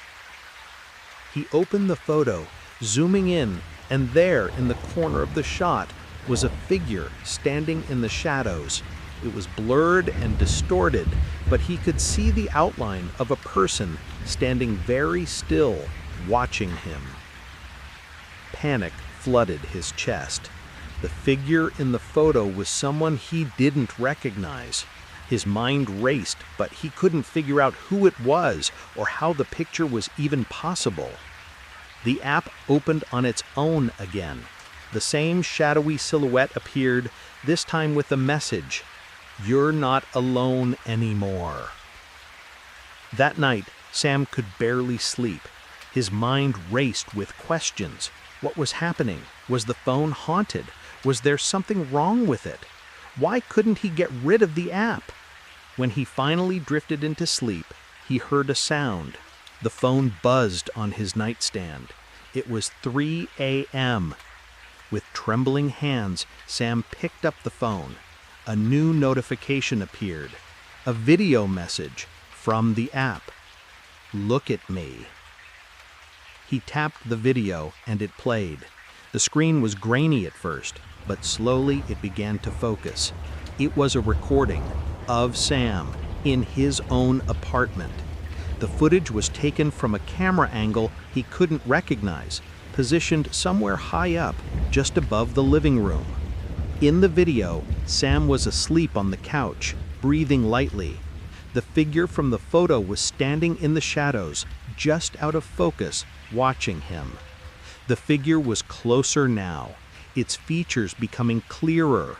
He opened the photo, zooming in, and there, in the corner of the shot, was a figure standing in the shadows. It was blurred and distorted, but he could see the outline of a person standing very still, watching him. Panic flooded his chest. The figure in the photo was someone he didn't recognize. His mind raced, but he couldn't figure out who it was or how the picture was even possible. The app opened on its own again. The same shadowy silhouette appeared, this time with a message: "You're not alone anymore." That night, Sam could barely sleep. His mind raced with questions. What was happening? Was the phone haunted? Was there something wrong with it? Why couldn't he get rid of the app? When he finally drifted into sleep, he heard a sound. The phone buzzed on his nightstand. It was 3 a.m. With trembling hands, Sam picked up the phone. A new notification appeared. A video message from the app. "Look at me." He tapped the video and it played. The screen was grainy at first, but slowly it began to focus. It was a recording of Sam in his own apartment. The footage was taken from a camera angle he couldn't recognize, positioned somewhere high up, just above the living room. In the video, Sam was asleep on the couch, breathing lightly. The figure from the photo was standing in the shadows, just out of focus, watching him. The figure was closer now, its features becoming clearer.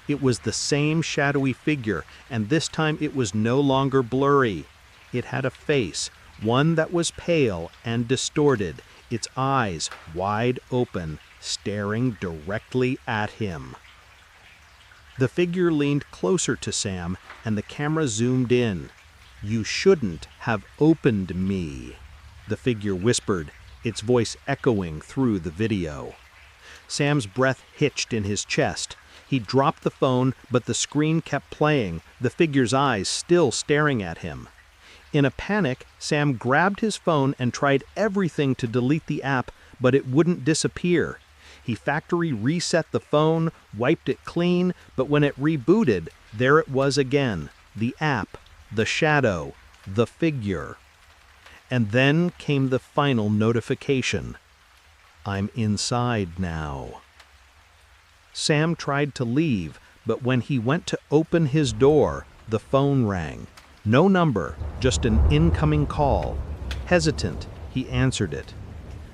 It was the same shadowy figure, and this time it was no longer blurry. It had a face, one that was pale and distorted, its eyes wide open, staring directly at him. The figure leaned closer to Sam, and the camera zoomed in. "You shouldn't have opened me," the figure whispered, its voice echoing through the video. Sam's breath hitched in his chest. He dropped the phone, but the screen kept playing, the figure's eyes still staring at him. In a panic, Sam grabbed his phone and tried everything to delete the app, but it wouldn't disappear. He factory reset the phone, wiped it clean, but when it rebooted, there it was again, the app, the shadow, the figure. And then came the final notification. "I'm inside now." Sam tried to leave, but when he went to open his door, the phone rang. No number, just an incoming call. Hesitant, he answered it.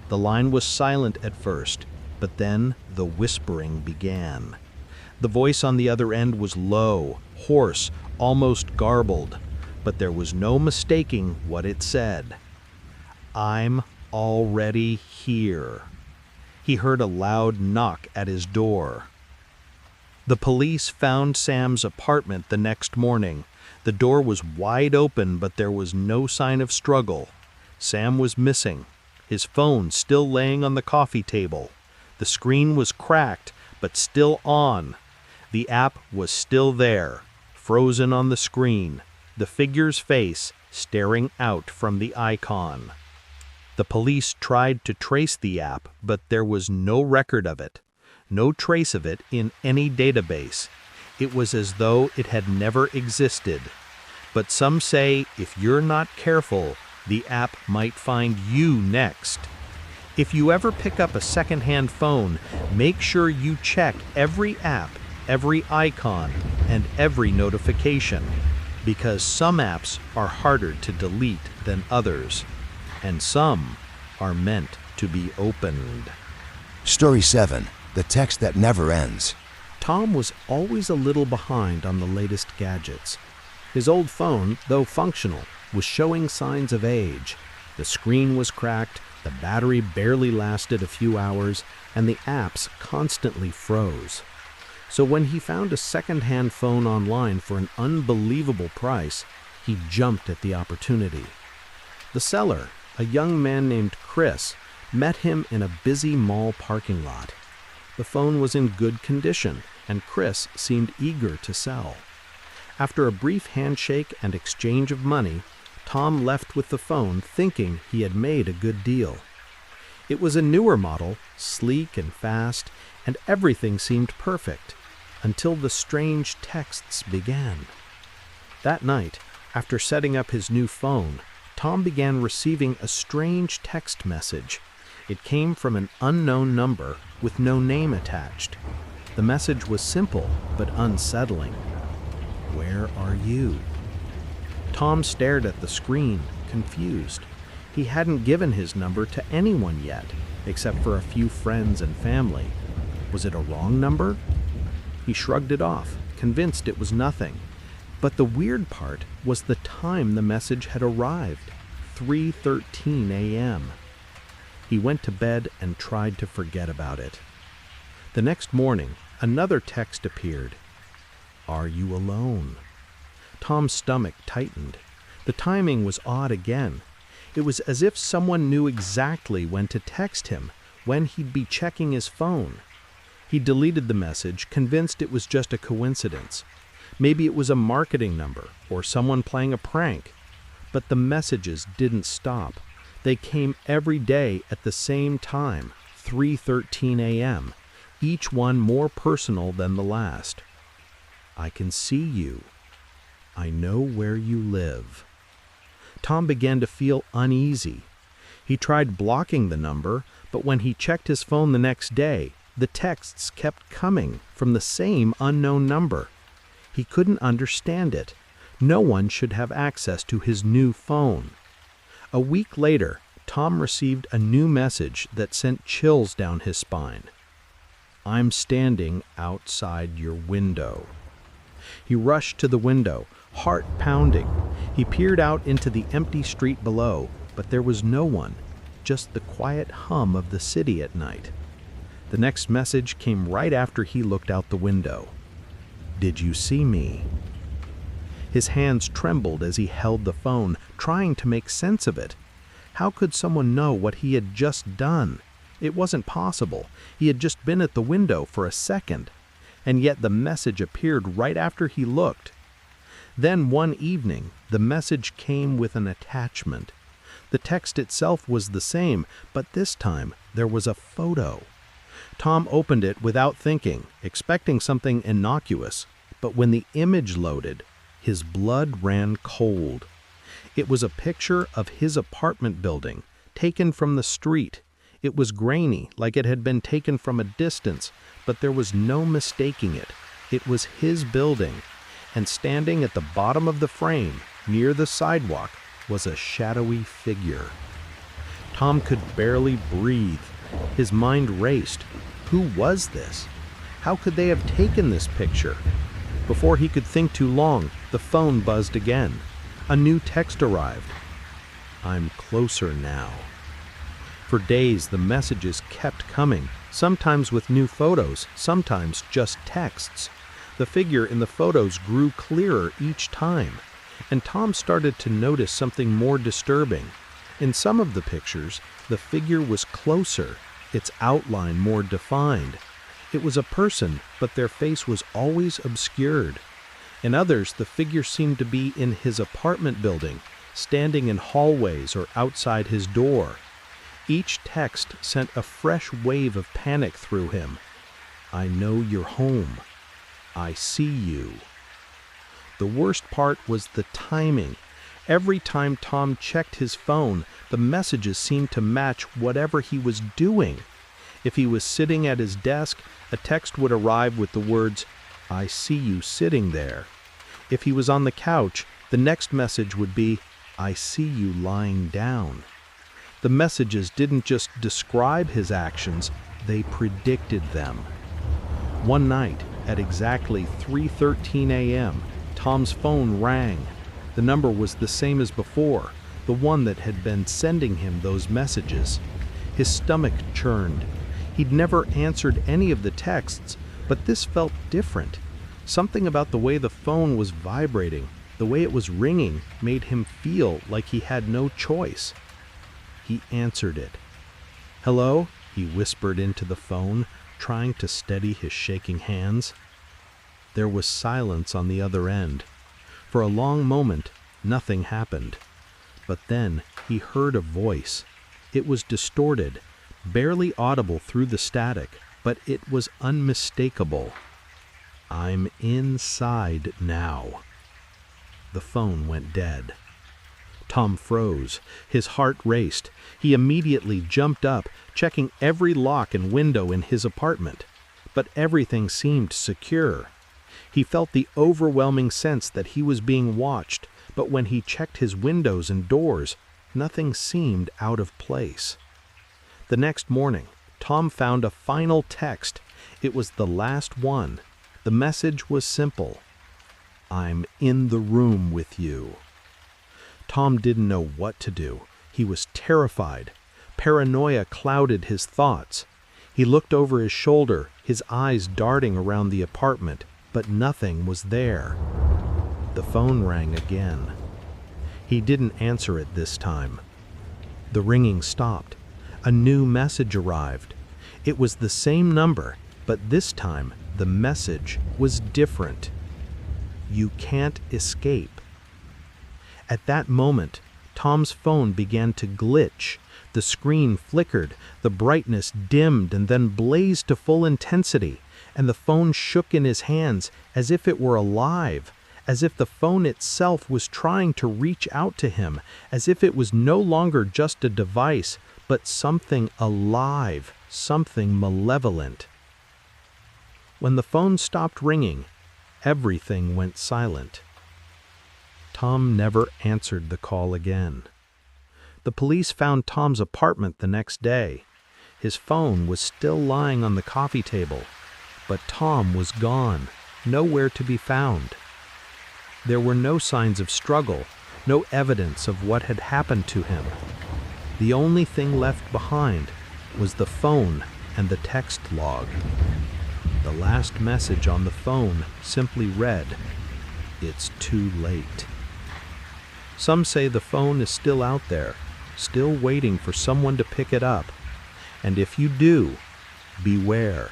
The line was silent at first, but then the whispering began. The voice on the other end was low, hoarse, almost garbled, but there was no mistaking what it said. "I'm already here." He heard a loud knock at his door. The police found Sam's apartment the next morning. The door was wide open, but there was no sign of struggle. Sam was missing, his phone still laying on the coffee table. The screen was cracked, but still on. The app was still there, frozen on the screen, the figure's face staring out from the icon. The police tried to trace the app, but there was no record of it, no trace of it in any database. It was as though it had never existed. But some say if you're not careful, the app might find you next. If you ever pick up a secondhand phone, make sure you check every app, every icon, and every notification, because some apps are harder to delete than others, and some are meant to be opened. Story 7. The text that never ends. Tom was always a little behind on the latest gadgets. His old phone, though functional, was showing signs of age. The screen was cracked, the battery barely lasted a few hours, and the apps constantly froze. So when he found a second-hand phone online for an unbelievable price, he jumped at the opportunity. The seller, a young man named Chris, met him in a busy mall parking lot. The phone was in good condition, and Chris seemed eager to sell. After a brief handshake and exchange of money, Tom left with the phone thinking he had made a good deal. It was a newer model, sleek and fast, and everything seemed perfect, until the strange texts began. That night, after setting up his new phone, Tom began receiving a strange text message. It came from an unknown number with no name attached. The message was simple but unsettling. "Where are you?" Tom stared at the screen, confused. He hadn't given his number to anyone yet, except for a few friends and family. Was it a wrong number? He shrugged it off, convinced it was nothing. But the weird part was the time the message had arrived, 3:13 a.m. He went to bed and tried to forget about it. The next morning, another text appeared. "Are you alone?" Tom's stomach tightened. The timing was odd again. It was as if someone knew exactly when to text him, when he'd be checking his phone. He deleted the message, convinced it was just a coincidence. Maybe it was a marketing number or someone playing a prank. But the messages didn't stop. They came every day at the same time, 3:13 a.m., each one more personal than the last. I can see you. I know where you live. Tom began to feel uneasy. He tried blocking the number, but when he checked his phone the next day, the texts kept coming from the same unknown number. He couldn't understand it. No one should have access to his new phone. A week later, Tom received a new message that sent chills down his spine. I'm standing outside your window. He rushed to the window, heart pounding. He peered out into the empty street below, but there was no one, just the quiet hum of the city at night. The next message came right after he looked out the window. Did you see me? His hands trembled as he held the phone, trying to make sense of it. How could someone know what he had just done? It wasn't possible. He had just been at the window for a second, and yet the message appeared right after he looked. Then one evening, the message came with an attachment. The text itself was the same, but this time there was a photo. Tom opened it without thinking, expecting something innocuous, but when the image loaded, his blood ran cold. It was a picture of his apartment building, taken from the street. It was grainy, like it had been taken from a distance, but there was no mistaking it. It was his building, and standing at the bottom of the frame, near the sidewalk, was a shadowy figure. Tom could barely breathe. His mind raced. Who was this? How could they have taken this picture? Before he could think too long, the phone buzzed again. A new text arrived. I'm closer now. For days, the messages kept coming, sometimes with new photos, sometimes just texts. The figure in the photos grew clearer each time, and Tom started to notice something more disturbing. In some of the pictures, the figure was closer, its outline more defined. It was a person, but their face was always obscured. In others, the figure seemed to be in his apartment building, standing in hallways or outside his door. Each text sent a fresh wave of panic through him. I know you're home. I see you. The worst part was the timing. Every time Tom checked his phone, the messages seemed to match whatever he was doing. If he was sitting at his desk, a text would arrive with the words, I see you sitting there. If he was on the couch, the next message would be, I see you lying down. The messages didn't just describe his actions, they predicted them. One night, at exactly 3:13 a.m., Tom's phone rang. The number was the same as before, the one that had been sending him those messages. His stomach churned. He'd never answered any of the texts, but this felt different. Something about the way the phone was vibrating, the way it was ringing, made him feel like he had no choice. He answered it. Hello? He whispered into the phone, trying to steady his shaking hands. There was silence on the other end. For a long moment, nothing happened. But then he heard a voice. It was distorted, barely audible through the static, but it was unmistakable. I'm inside now. The phone went dead. Tom froze. His heart raced. He immediately jumped up, checking every lock and window in his apartment. But everything seemed secure. He felt the overwhelming sense that he was being watched, but when he checked his windows and doors, nothing seemed out of place. The next morning, Tom found a final text. It was the last one. The message was simple. I'm in the room with you. Tom didn't know what to do. He was terrified. Paranoia clouded his thoughts. He looked over his shoulder, his eyes darting around the apartment, but nothing was there. The phone rang again. He didn't answer it this time. The ringing stopped. A new message arrived. It was the same number, But this time, the message was different. You can't escape. At that moment, Tom's phone began to glitch. The screen flickered, the brightness dimmed and then blazed to full intensity, and the phone shook in his hands as if it were alive, as if the phone itself was trying to reach out to him, as if it was no longer just a device, but something alive, something malevolent. When the phone stopped ringing, everything went silent. Tom never answered the call again. The police found Tom's apartment the next day. His phone was still lying on the coffee table, but Tom was gone, nowhere to be found. There were no signs of struggle, no evidence of what had happened to him. The only thing left behind was the phone and the text log. The last message on the phone simply read, "It's too late." Some say the phone is still out there, still waiting for someone to pick it up. And if you do, beware.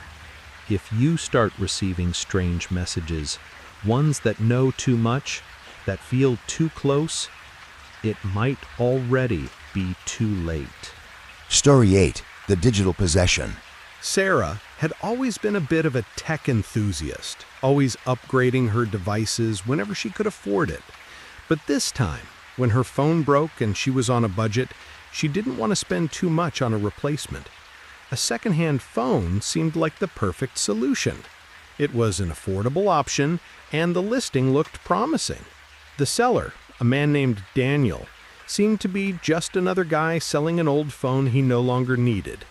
If you start receiving strange messages, ones that know too much, that feel too close, it might already be too late. Story 8. The Digital Possession. Sarah had always been a bit of a tech enthusiast, always upgrading her devices whenever she could afford it. But this time, when her phone broke and she was on a budget, she didn't want to spend too much on a replacement. A second-hand phone seemed like the perfect solution. It was an affordable option, and the listing looked promising. The seller, a man named Daniel, seemed to be just another guy selling an old phone he no longer needed.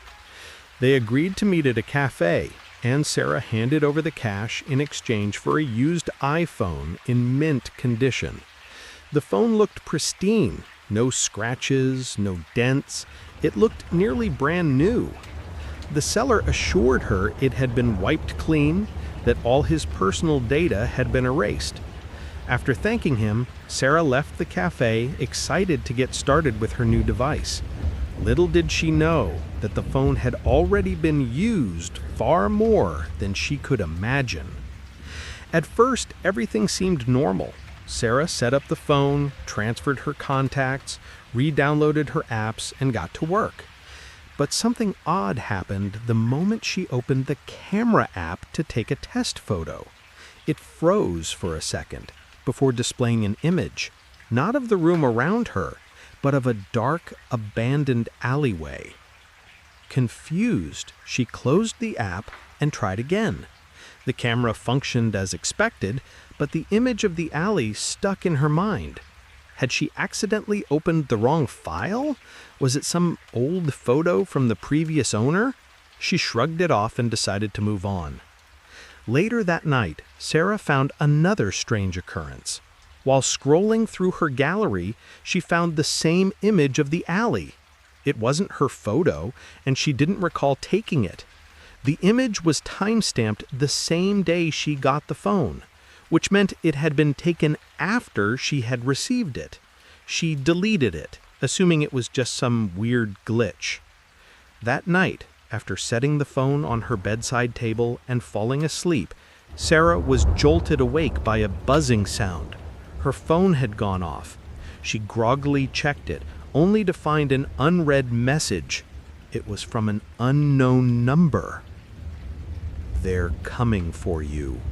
They agreed to meet at a cafe, and Sarah handed over the cash in exchange for a used iPhone in mint condition. The phone looked pristine, no scratches, no dents. It looked nearly brand new. The seller assured her it had been wiped clean, that all his personal data had been erased. After thanking him, Sarah left the cafe, excited to get started with her new device. Little did she know that the phone had already been used far more than she could imagine. At first, everything seemed normal. Sarah set up the phone, transferred her contacts, re-downloaded her apps, and got to work. But something odd happened the moment she opened the camera app to take a test photo. It froze for a second before displaying an image, not of the room around her, but of a dark, abandoned alleyway. Confused, she closed the app and tried again. The camera functioned as expected, but the image of the alley stuck in her mind. Had she accidentally opened the wrong file? Was it some old photo from the previous owner? She shrugged it off and decided to move on. Later that night, Sarah found another strange occurrence. While scrolling through her gallery, she found the same image of the alley. It wasn't her photo, and she didn't recall taking it. The image was time-stamped the same day she got the phone, which meant it had been taken after she had received it. She deleted it, assuming it was just some weird glitch. That night, after setting the phone on her bedside table and falling asleep, Sarah was jolted awake by a buzzing sound. Her phone had gone off. She groggily checked it, only to find an unread message. It was from an unknown number. "They're coming for you."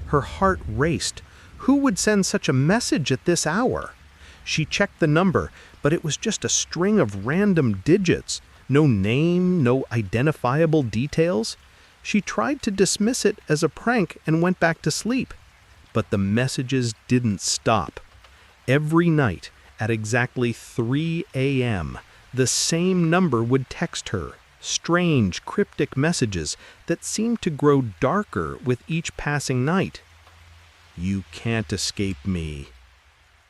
Her heart raced. Who would send such a message at this hour? She checked the number, but it was just a string of random digits. No name, no identifiable details. She tried to dismiss it as a prank and went back to sleep. But the messages didn't stop. Every night, at exactly 3 a.m., the same number would text her, strange, cryptic messages that seemed to grow darker with each passing night. "You can't escape me.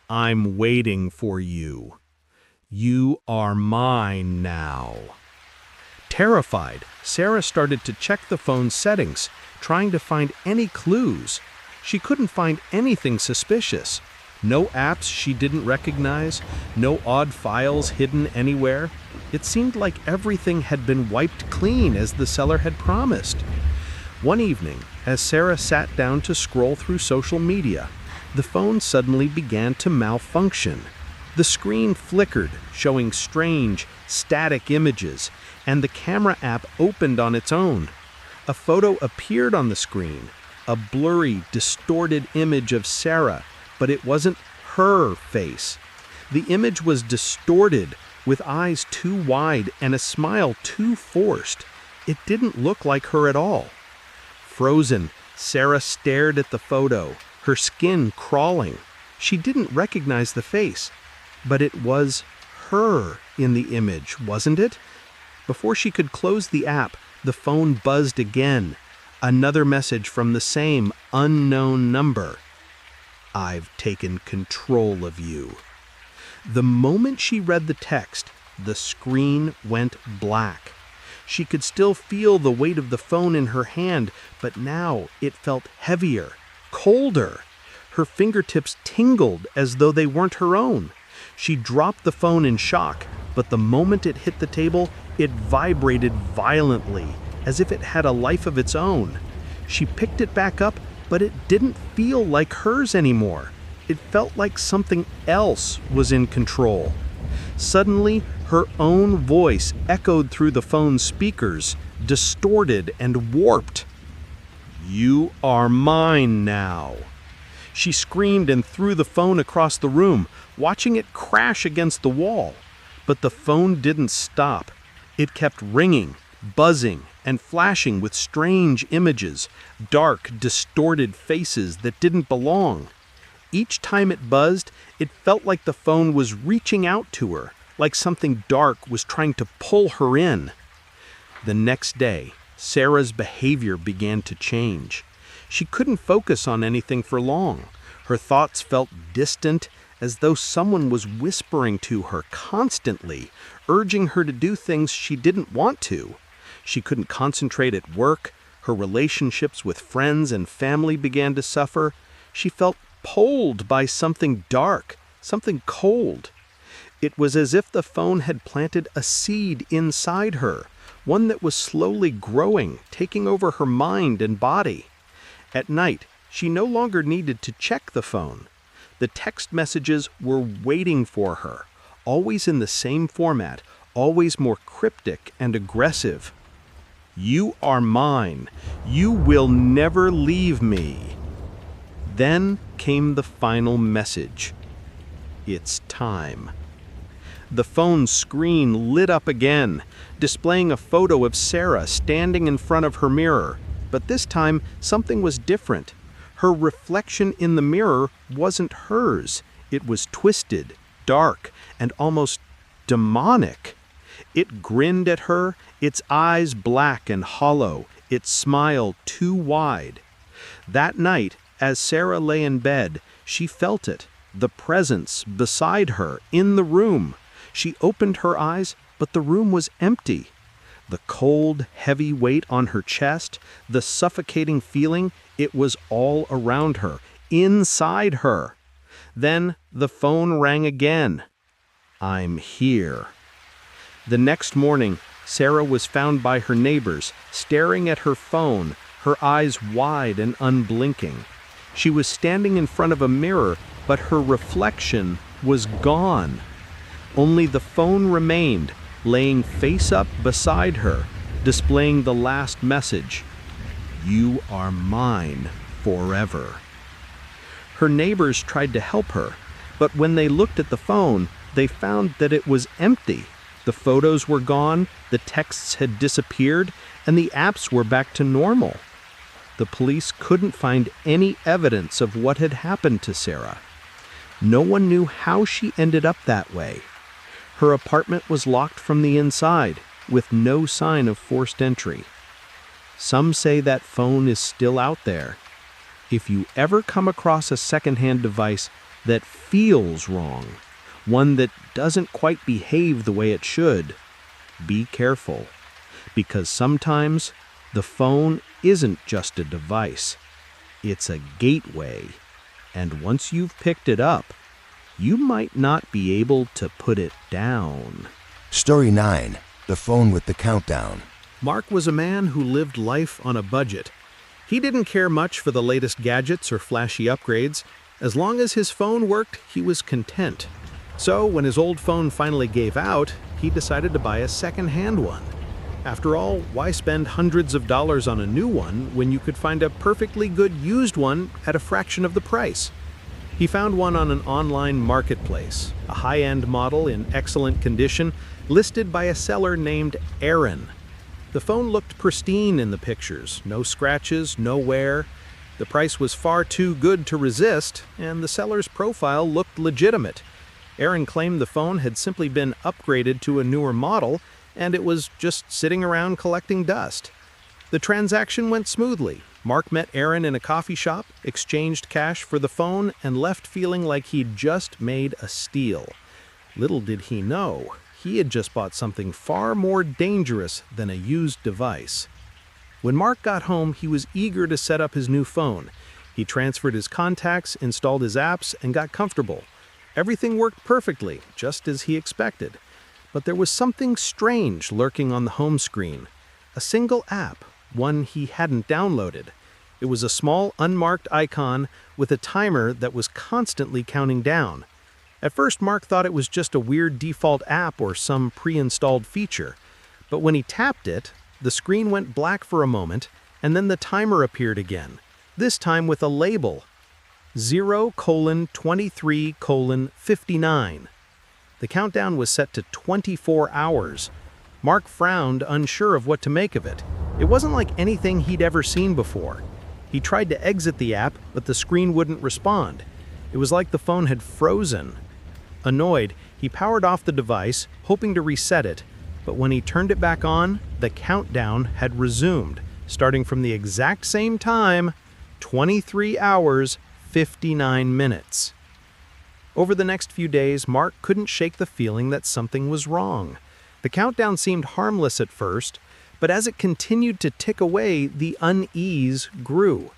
I'm waiting for you. You are mine now." Terrified, Sarah started to check the phone's settings, trying to find any clues. She couldn't find anything suspicious. No apps she didn't recognize, no odd files hidden anywhere. It seemed like everything had been wiped clean as the seller had promised. One evening, as Sarah sat down to scroll through social media, the phone suddenly began to malfunction. The screen flickered, showing strange, static images, and the camera app opened on its own. A photo appeared on the screen, a blurry, distorted image of Sarah, but it wasn't her face. The image was distorted, with eyes too wide and a smile too forced. It didn't look like her at all. Frozen, Sarah stared at the photo, her skin crawling. She didn't recognize the face, but it was her in the image, wasn't it? Before she could close the app, the phone buzzed again. Another message from the same unknown number. "I've taken control of you." The moment she read the text, the screen went black. She could still feel the weight of the phone in her hand, but now it felt heavier, colder. Her fingertips tingled as though they weren't her own. She dropped the phone in shock, but the moment it hit the table, it vibrated violently, as if it had a life of its own. She picked it back up, but it didn't feel like hers anymore. It felt like something else was in control. Suddenly, her own voice echoed through the phone's speakers, distorted and warped. "You are mine now." She screamed and threw the phone across the room, watching it crash against the wall. But the phone didn't stop. It kept ringing, buzzing, and flashing with strange images, dark, distorted faces that didn't belong. Each time it buzzed, it felt like the phone was reaching out to her, like something dark was trying to pull her in. The next day, Sarah's behavior began to change. She couldn't focus on anything for long. Her thoughts felt distant, as though someone was whispering to her constantly, urging her to do things she didn't want to. She couldn't concentrate at work. Her relationships with friends and family began to suffer. She felt pulled by something dark, something cold. It was as if the phone had planted a seed inside her, one that was slowly growing, taking over her mind and body. At night, she no longer needed to check the phone. The text messages were waiting for her, always in the same format, always more cryptic and aggressive. "You are mine. You will never leave me." Then came the final message. "It's time." The phone's screen lit up again, displaying a photo of Sarah standing in front of her mirror. But this time, something was different. Her reflection in the mirror wasn't hers. It was twisted, dark, and almost demonic. It grinned at her, its eyes black and hollow, its smile too wide. That night, as Sarah lay in bed, she felt it, the presence beside her in the room. She opened her eyes, but the room was empty. The cold, heavy weight on her chest, the suffocating feeling, it was all around her, inside her. Then the phone rang again. "I'm here." The next morning, Sarah was found by her neighbors, staring at her phone, her eyes wide and unblinking. She was standing in front of a mirror, but her reflection was gone. Only the phone remained, laying face up beside her, displaying the last message. "You are mine forever." Her neighbors tried to help her, but when they looked at the phone, they found that it was empty. The photos were gone, the texts had disappeared, and the apps were back to normal. The police couldn't find any evidence of what had happened to Sarah. No one knew how she ended up that way. Her apartment was locked from the inside, with no sign of forced entry. Some say that phone is still out there. If you ever come across a secondhand device that feels wrong, one that doesn't quite behave the way it should, be careful. Because sometimes the phone isn't just a device. It's a gateway. And once you've picked it up, you might not be able to put it down. Story 9. The phone with the countdown. Mark was a man who lived life on a budget. He didn't care much for the latest gadgets or flashy upgrades. As long as his phone worked, he was content. So when his old phone finally gave out, he decided to buy a second-hand one. After all, why spend hundreds of dollars on a new one when you could find a perfectly good used one at a fraction of the price? He found one on an online marketplace, a high-end model in excellent condition, listed by a seller named Aaron. The phone looked pristine in the pictures, no scratches, no wear. The price was far too good to resist, and the seller's profile looked legitimate. Aaron claimed the phone had simply been upgraded to a newer model, and it was just sitting around collecting dust. The transaction went smoothly. Mark met Aaron in a coffee shop, exchanged cash for the phone, and left feeling like he'd just made a steal. Little did he know, he had just bought something far more dangerous than a used device. When Mark got home, he was eager to set up his new phone. He transferred his contacts, installed his apps, and got comfortable. Everything worked perfectly, just as he expected. But there was something strange lurking on the home screen. A single app, one he hadn't downloaded. It was a small, unmarked icon with a timer that was constantly counting down. At first, Mark thought it was just a weird default app or some pre-installed feature. But when he tapped it, the screen went black for a moment, and then the timer appeared again, this time with a label, 0:23:59. The countdown was set to 24 hours. Mark frowned, unsure of what to make of it. It wasn't like anything he'd ever seen before. He tried to exit the app, but the screen wouldn't respond. It was like the phone had frozen. Annoyed, he powered off the device, hoping to reset it, but when he turned it back on, the countdown had resumed, starting from the exact same time, 23 hours, 59 minutes. Over the next few days, Mark couldn't shake the feeling that something was wrong. The countdown seemed harmless at first, but as it continued to tick away, the unease grew.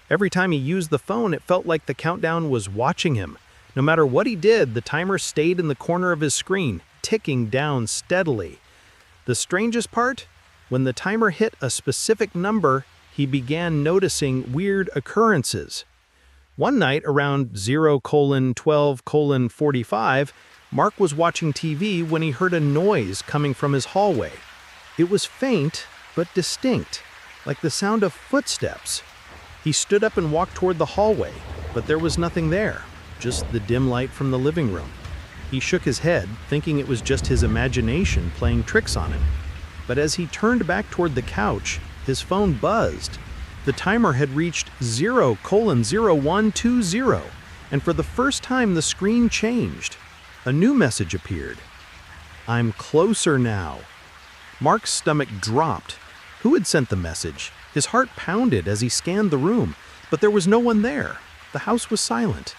Every time he used the phone, it felt like the countdown was watching him. No matter what he did, the timer stayed in the corner of his screen, ticking down steadily. The strangest part? When the timer hit a specific number, he began noticing weird occurrences. One night, around 0:12:45, Mark was watching TV when he heard a noise coming from his hallway. It was faint, but distinct, like the sound of footsteps. He stood up and walked toward the hallway, but there was nothing there, just the dim light from the living room. He shook his head, thinking it was just his imagination playing tricks on him. But as he turned back toward the couch, his phone buzzed. The timer had reached 0:0120, and for the first time the screen changed. A new message appeared. "I'm closer now." Mark's stomach dropped. Who had sent the message? His heart pounded as he scanned the room, but there was no one there. The house was silent.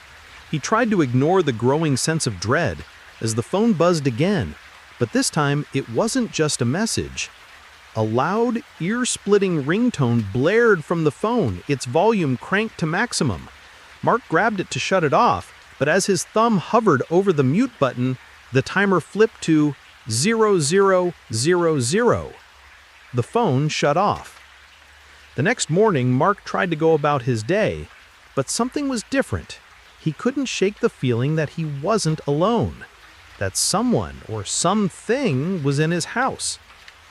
He tried to ignore the growing sense of dread as the phone buzzed again, but this time it wasn't just a message. A loud, ear-splitting ringtone blared from the phone, its volume cranked to maximum. Mark grabbed it to shut it off, but as his thumb hovered over the mute button, the timer flipped to 0000. The phone shut off. The next morning, Mark tried to go about his day, but something was different. He couldn't shake the feeling that he wasn't alone, that someone or something was in his house.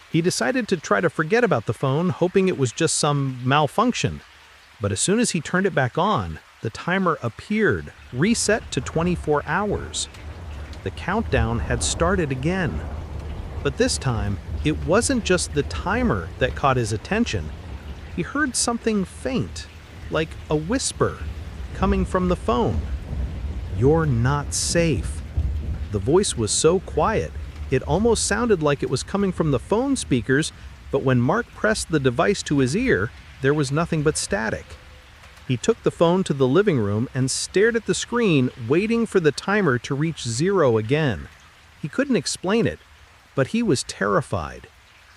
He decided to try to forget about the phone, hoping it was just some malfunction. But as soon as he turned it back on, the timer appeared, reset to 24 hours. The countdown had started again. But this time, it wasn't just the timer that caught his attention. He heard something faint, like a whisper, coming from the phone. "You're not safe." The voice was so quiet, it almost sounded like it was coming from the phone speakers, but when Mark pressed the device to his ear, there was nothing but static. He took the phone to the living room and stared at the screen, waiting for the timer to reach 0 again. He couldn't explain it, but he was terrified.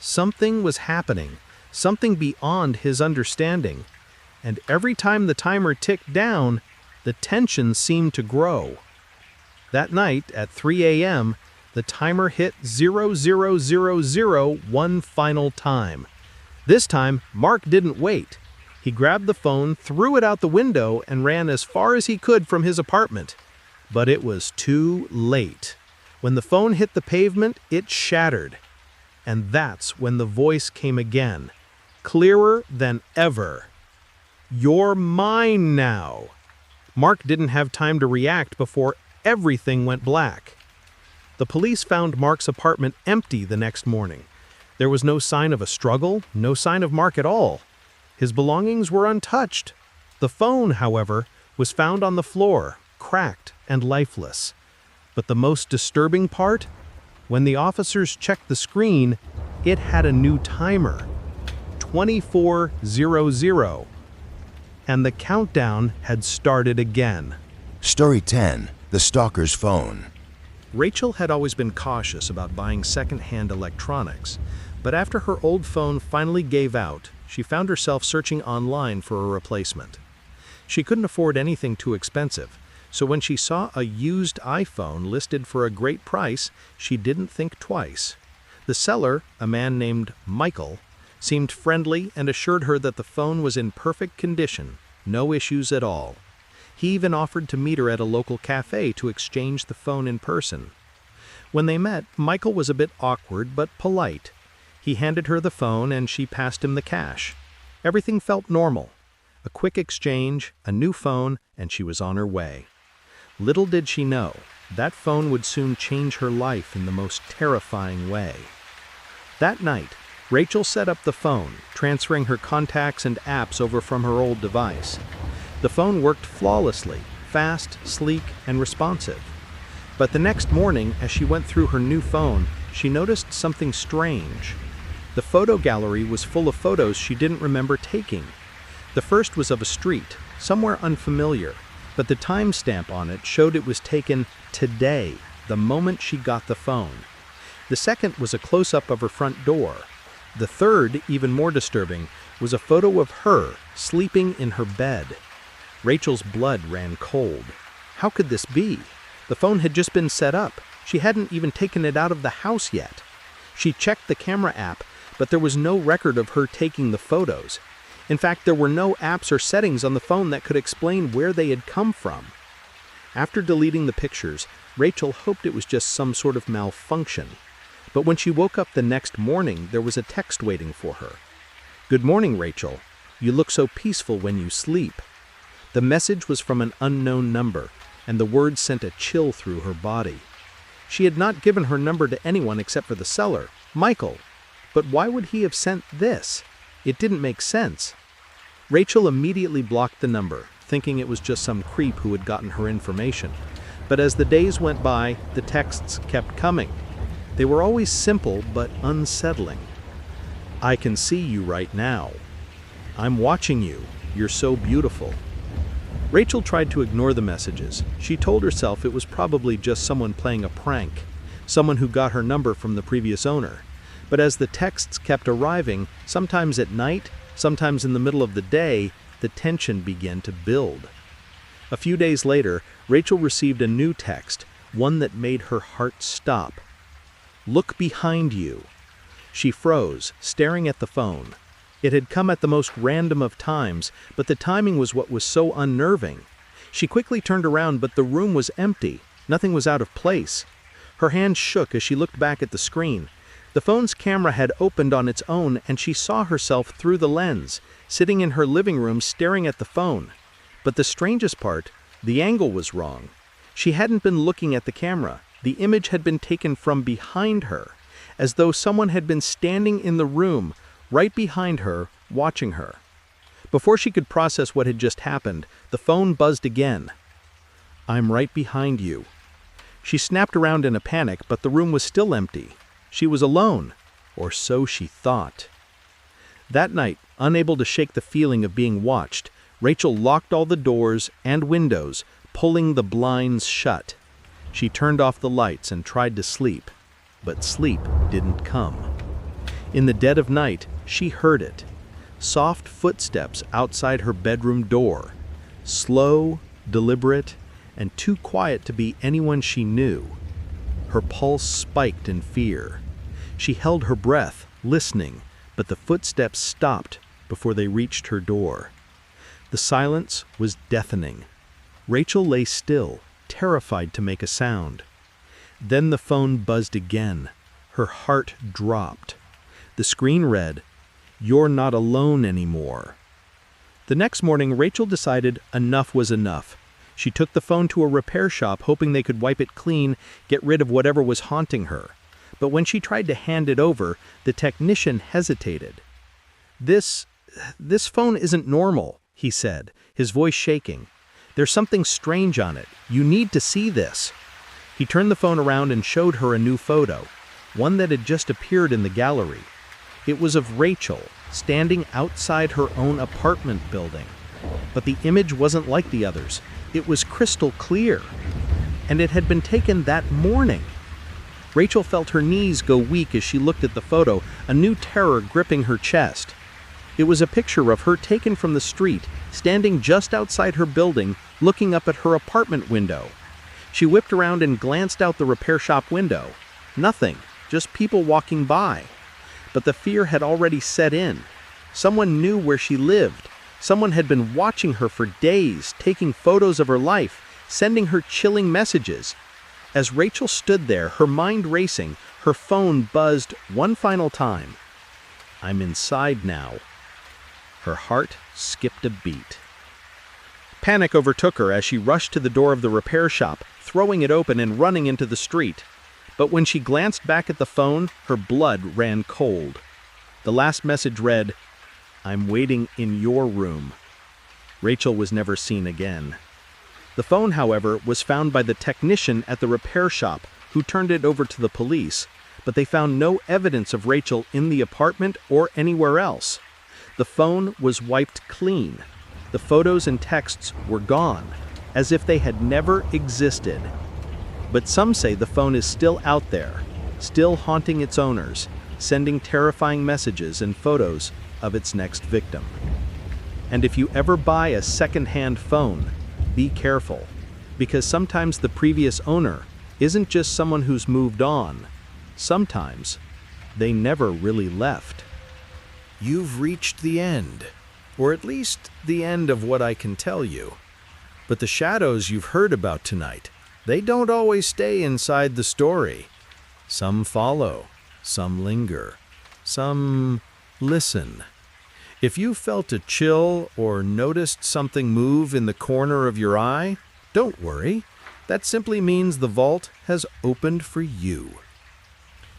Something was happening, something beyond his understanding. And every time the timer ticked down, the tension seemed to grow. That night, at 3 a.m., the timer hit 0000 one final time. This time, Mark didn't wait. He grabbed the phone, threw it out the window, and ran as far as he could from his apartment. But it was too late. When the phone hit the pavement, it shattered. And that's when the voice came again, clearer than ever. "You're mine now." Mark didn't have time to react before everything went black. The police found Mark's apartment empty the next morning. There was no sign of a struggle, no sign of Mark at all. His belongings were untouched. The phone, however, was found on the floor, cracked and lifeless. But the most disturbing part? When the officers checked the screen, it had a new timer, 2400, and the countdown had started again. Story 10. The Stalker's Phone. Rachel had always been cautious about buying second-hand electronics, but after her old phone finally gave out, she found herself searching online for a replacement. She couldn't afford anything too expensive, so when she saw a used iPhone listed for a great price, she didn't think twice. The seller, a man named Michael, seemed friendly and assured her that the phone was in perfect condition, no issues at all. He even offered to meet her at a local cafe to exchange the phone in person. When they met, Michael was a bit awkward but polite. He handed her the phone and she passed him the cash. Everything felt normal. A quick exchange, a new phone, and she was on her way. Little did she know, that phone would soon change her life in the most terrifying way. That night, Rachel set up the phone, transferring her contacts and apps over from her old device. The phone worked flawlessly, fast, sleek, and responsive. But the next morning, as she went through her new phone, she noticed something strange. The photo gallery was full of photos she didn't remember taking. The first was of a street, somewhere unfamiliar, but the timestamp on it showed it was taken today, the moment she got the phone. The second was a close-up of her front door. The third, even more disturbing, was a photo of her sleeping in her bed. Rachel's blood ran cold. How could this be? The phone had just been set up. She hadn't even taken it out of the house yet. She checked the camera app, but there was no record of her taking the photos. In fact, there were no apps or settings on the phone that could explain where they had come from. After deleting the pictures, Rachel hoped it was just some sort of malfunction. But when she woke up the next morning, there was a text waiting for her. "Good morning, Rachel. You look so peaceful when you sleep." The message was from an unknown number, and the words sent a chill through her body. She had not given her number to anyone except for the seller, Michael. But why would he have sent this? It didn't make sense. Rachel immediately blocked the number, thinking it was just some creep who had gotten her information. But as the days went by, the texts kept coming. They were always simple but unsettling. "I can see you right now. I'm watching you. You're so beautiful." Rachel tried to ignore the messages. She told herself it was probably just someone playing a prank, someone who got her number from the previous owner. But as the texts kept arriving, sometimes at night, sometimes in the middle of the day, the tension began to build. A few days later, Rachel received a new text, one that made her heart stop. "Look behind you." She froze, staring at the phone. It had come at the most random of times, but the timing was what was so unnerving. She quickly turned around, but the room was empty. Nothing was out of place. Her hand shook as she looked back at the screen. The phone's camera had opened on its own, and she saw herself through the lens, sitting in her living room staring at the phone. But the strangest part, the angle was wrong. She hadn't been looking at the camera. The image had been taken from behind her, as though someone had been standing in the room, right behind her, watching her. Before she could process what had just happened, the phone buzzed again. "I'm right behind you." She snapped around in a panic, but the room was still empty. She was alone, or so she thought. That night, unable to shake the feeling of being watched, Rachel locked all the doors and windows, pulling the blinds shut. She turned off the lights and tried to sleep, but sleep didn't come. In the dead of night, she heard it. Soft footsteps outside her bedroom door. Slow, deliberate, and too quiet to be anyone she knew. Her pulse spiked in fear. She held her breath, listening, but the footsteps stopped, before they reached her door. The silence was deafening. Rachel lay still, terrified to make a sound. Then the phone buzzed again. Her heart dropped. The screen read, "You're not alone anymore." The next morning, Rachel decided enough was enough. She took the phone to a repair shop, hoping they could wipe it clean, get rid of whatever was haunting her. But when she tried to hand it over, the technician hesitated. This phone isn't normal," he said, his voice shaking. "There's something strange on it. You need to see this." He turned the phone around and showed her a new photo, one that had just appeared in the gallery. It was of Rachel, standing outside her own apartment building. But the image wasn't like the others. It was crystal clear. And it had been taken that morning. Rachel felt her knees go weak as she looked at the photo, a new terror gripping her chest. It was a picture of her taken from the street, standing just outside her building, looking up at her apartment window. She whipped around and glanced out the repair shop window. Nothing, just people walking by. But the fear had already set in. Someone knew where she lived. Someone had been watching her for days, taking photos of her life, sending her chilling messages. As Rachel stood there, her mind racing, her phone buzzed one final time. "I'm inside now." Her heart skipped a beat. Panic overtook her as she rushed to the door of the repair shop, throwing it open and running into the street. But when she glanced back at the phone, her blood ran cold. The last message read, "I'm waiting in your room." Rachel was never seen again. The phone, however, was found by the technician at the repair shop, who turned it over to the police, but they found no evidence of Rachel in the apartment or anywhere else. The phone was wiped clean. The photos and texts were gone, as if they had never existed. But some say the phone is still out there, still haunting its owners, sending terrifying messages and photos of its next victim. And if you ever buy a second-hand phone, be careful, because sometimes the previous owner isn't just someone who's moved on. Sometimes they never really left. You've reached the end, or at least the end of what I can tell you. But the shadows you've heard about tonight, they don't always stay inside the story. Some follow, some linger, some listen. If you felt a chill or noticed something move in the corner of your eye, don't worry. That simply means the vault has opened for you.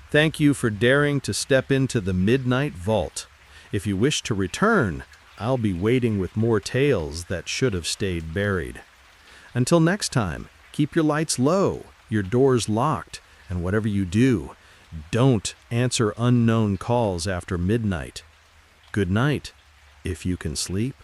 Thank you for daring to step into the Midnight Vault. If you wish to return, I'll be waiting with more tales that should have stayed buried. Until next time, keep your lights low, your doors locked, and whatever you do, don't answer unknown calls after midnight. Good night, if you can sleep.